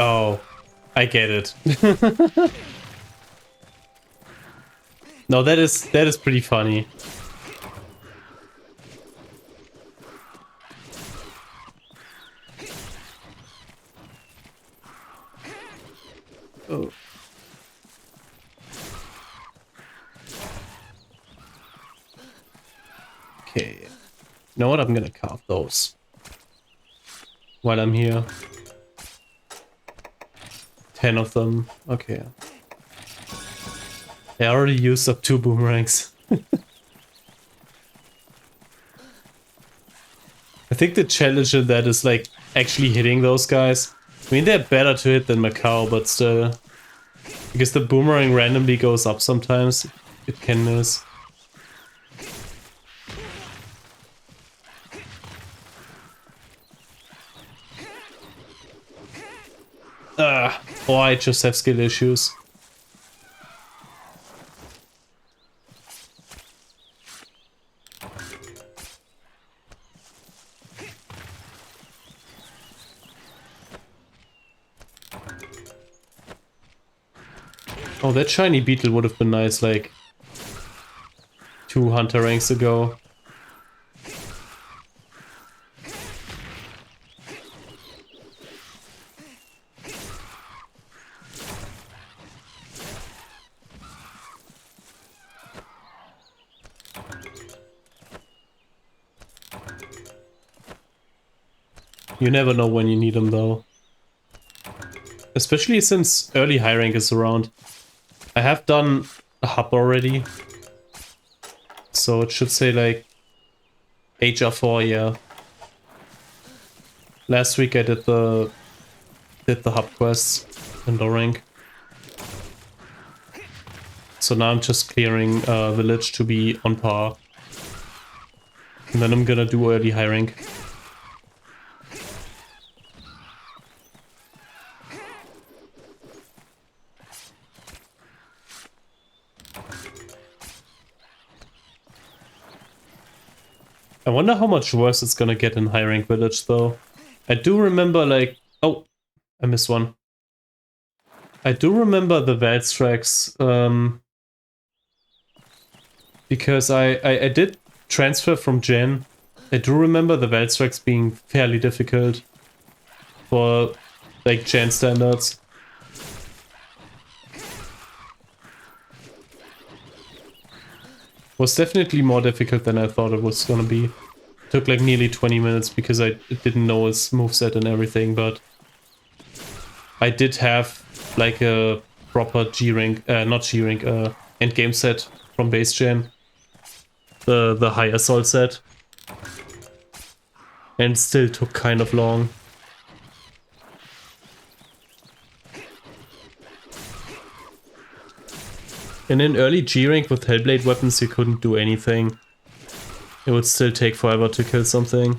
Oh, I get it. No, that is pretty funny. Oh. Okay. You know what? I'm gonna carve those while I'm here. 10 of them. Okay. I already used up 2 boomerangs. I think the challenge in that is like actually hitting those guys. I mean, they're better to hit than Macau, but still. Because the boomerang randomly goes up sometimes, it can miss. Or I just have skill issues. Oh, that shiny beetle would have been nice, like 2 hunter ranks ago. You never know when you need them though. Especially since early high rank is around. I have done a hub already. So it should say like HR4, yeah. Last week I did the hub quests in low rank. So now I'm just clearing village to be on par. And then I'm gonna do early high rank. I wonder how much worse it's gonna get in high rank village though. I do remember like... Oh, I missed one. I do remember the Valstrax, because I did transfer from Gen. I do remember the Valstrax being fairly difficult for like Gen standards. Was definitely more difficult than I thought it was gonna be. Took like nearly 20 minutes because I didn't know his moveset and everything, but I did have like a proper G-rank, not G-rank, endgame set from base gen. The high assault set. And still took kind of long. And in early G-rank with Hellblade weapons you couldn't do anything. It would still take forever to kill something.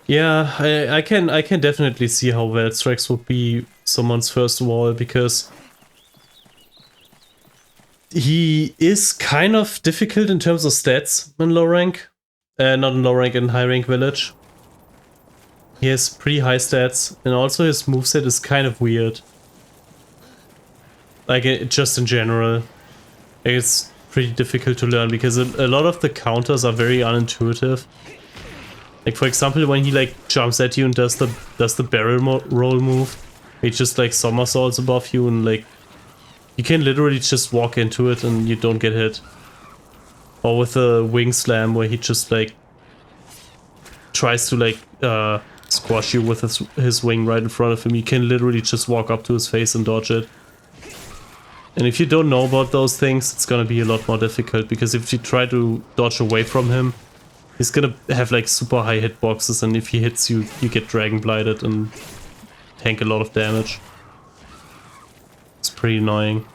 Yeah, I can definitely see how Valstrax would be someone's first wall, because he is kind of difficult in terms of stats in low rank. Not in low rank, in high rank village. He has pretty high stats, and also his moveset is kind of weird. Like, just in general. Like, it's pretty difficult to learn, because a lot of the counters are very unintuitive. Like, for example, when he like jumps at you and does the barrel roll move, he just like somersaults above you, and like you can literally just walk into it and you don't get hit. Or with a wing slam where he just like tries to like squash you with his wing right in front of him. You can literally just walk up to his face and dodge it. And if you don't know about those things, it's gonna be a lot more difficult, because if you try to dodge away from him, he's gonna have like super high hitboxes, and if he hits you, you get dragon blighted and tank a lot of damage. pretty annoying.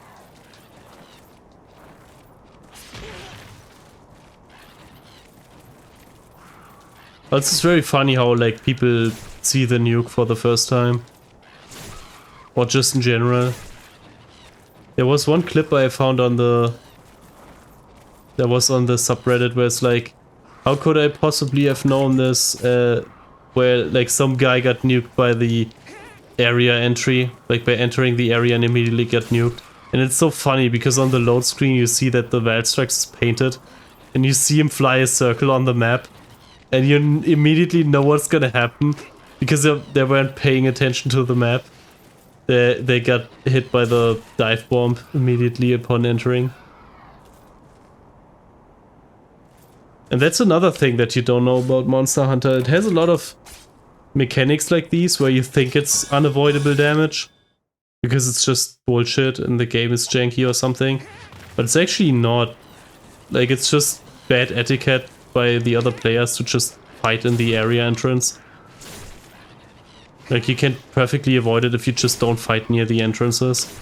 But it's just very funny how like people see the nuke for the first time. Or just in general. There was one clip I found on the... That was on the subreddit where it's like, how could I possibly have known this? Where like some guy got nuked by the area entry. Like by entering the area and immediately get nuked. And it's so funny because on the load screen you see that the Valstrax is painted. And you see him fly a circle on the map. And you immediately know what's gonna happen. Because they weren't paying attention to the map. They got hit by the dive bomb immediately upon entering. And that's another thing that you don't know about Monster Hunter. It has a lot of mechanics like these where you think it's unavoidable damage. Because it's just bullshit and the game is janky or something. But it's actually not. Like, it's just bad etiquette by the other players to just fight in the area entrance. Like, you can perfectly avoid it if you just don't fight near the entrances.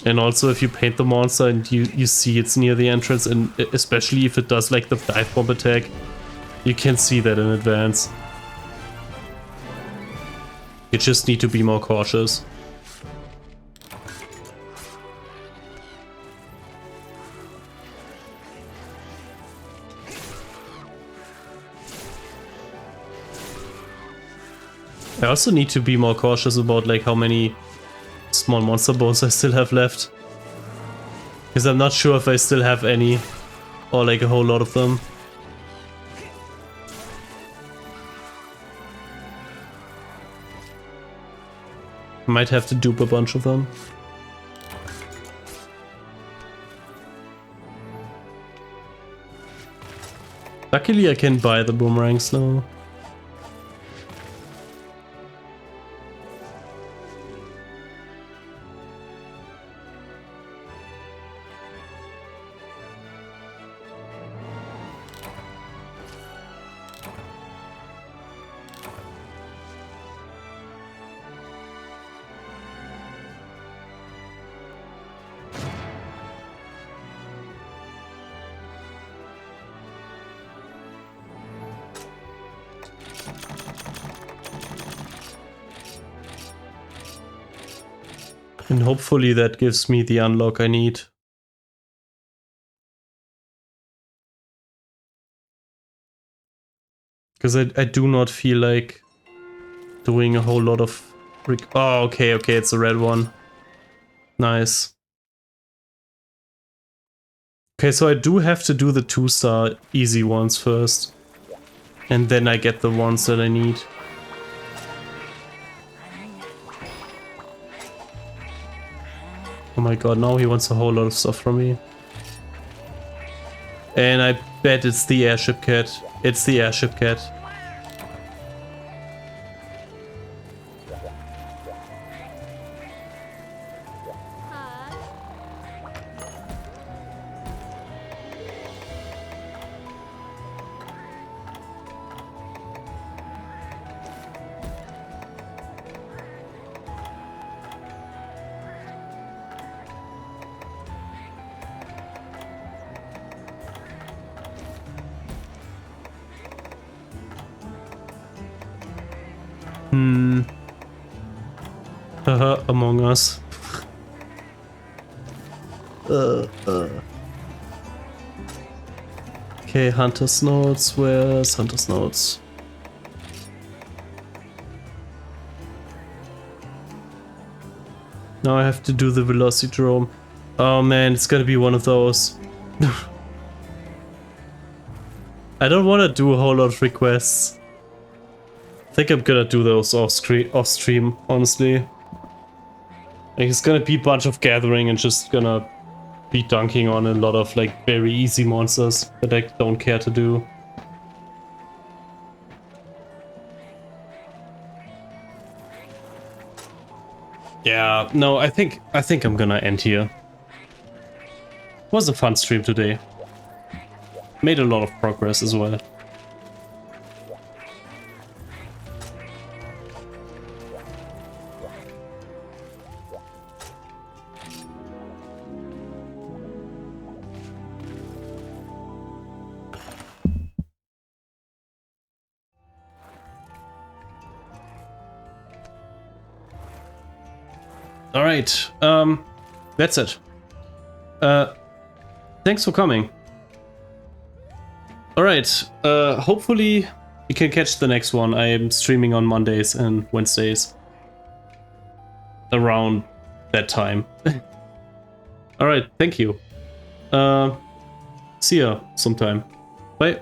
And also if you paint the monster and you see it's near the entrance, and especially if it does like the dive bomb attack, you can see that in advance. You just need to be more cautious. I also need to be more cautious about like how many small monster bones I still have left. Because I'm not sure if I still have any or like a whole lot of them. Might have to dupe a bunch of them. Luckily I can buy the boomerangs now. And hopefully that gives me the unlock I need. Because I do not feel like doing a whole lot of... Oh, okay, it's a red one. Nice. Okay, so I do have to do the 2-star easy ones first. And then I get the ones that I need. Oh my god, now he wants a whole lot of stuff from me. And I bet it's the airship cat. It's the airship cat. Haha, Among Us. Okay, Hunter's Notes. Where's Hunter's Notes? Now I have to do the Velocidrome. Oh man, it's gonna be one of those. I don't want to do a whole lot of requests. I think I'm gonna do those off stream, honestly. Like, it's gonna be a bunch of gathering and just gonna be dunking on a lot of like very easy monsters that I don't care to do. Yeah, no, I think I'm gonna end here. Was a fun stream today. Made a lot of progress as well. Alright, that's it. Thanks for coming. Alright, hopefully you can catch the next one. I am streaming on Mondays and Wednesdays. Around that time. Alright, thank you. See ya sometime. Bye.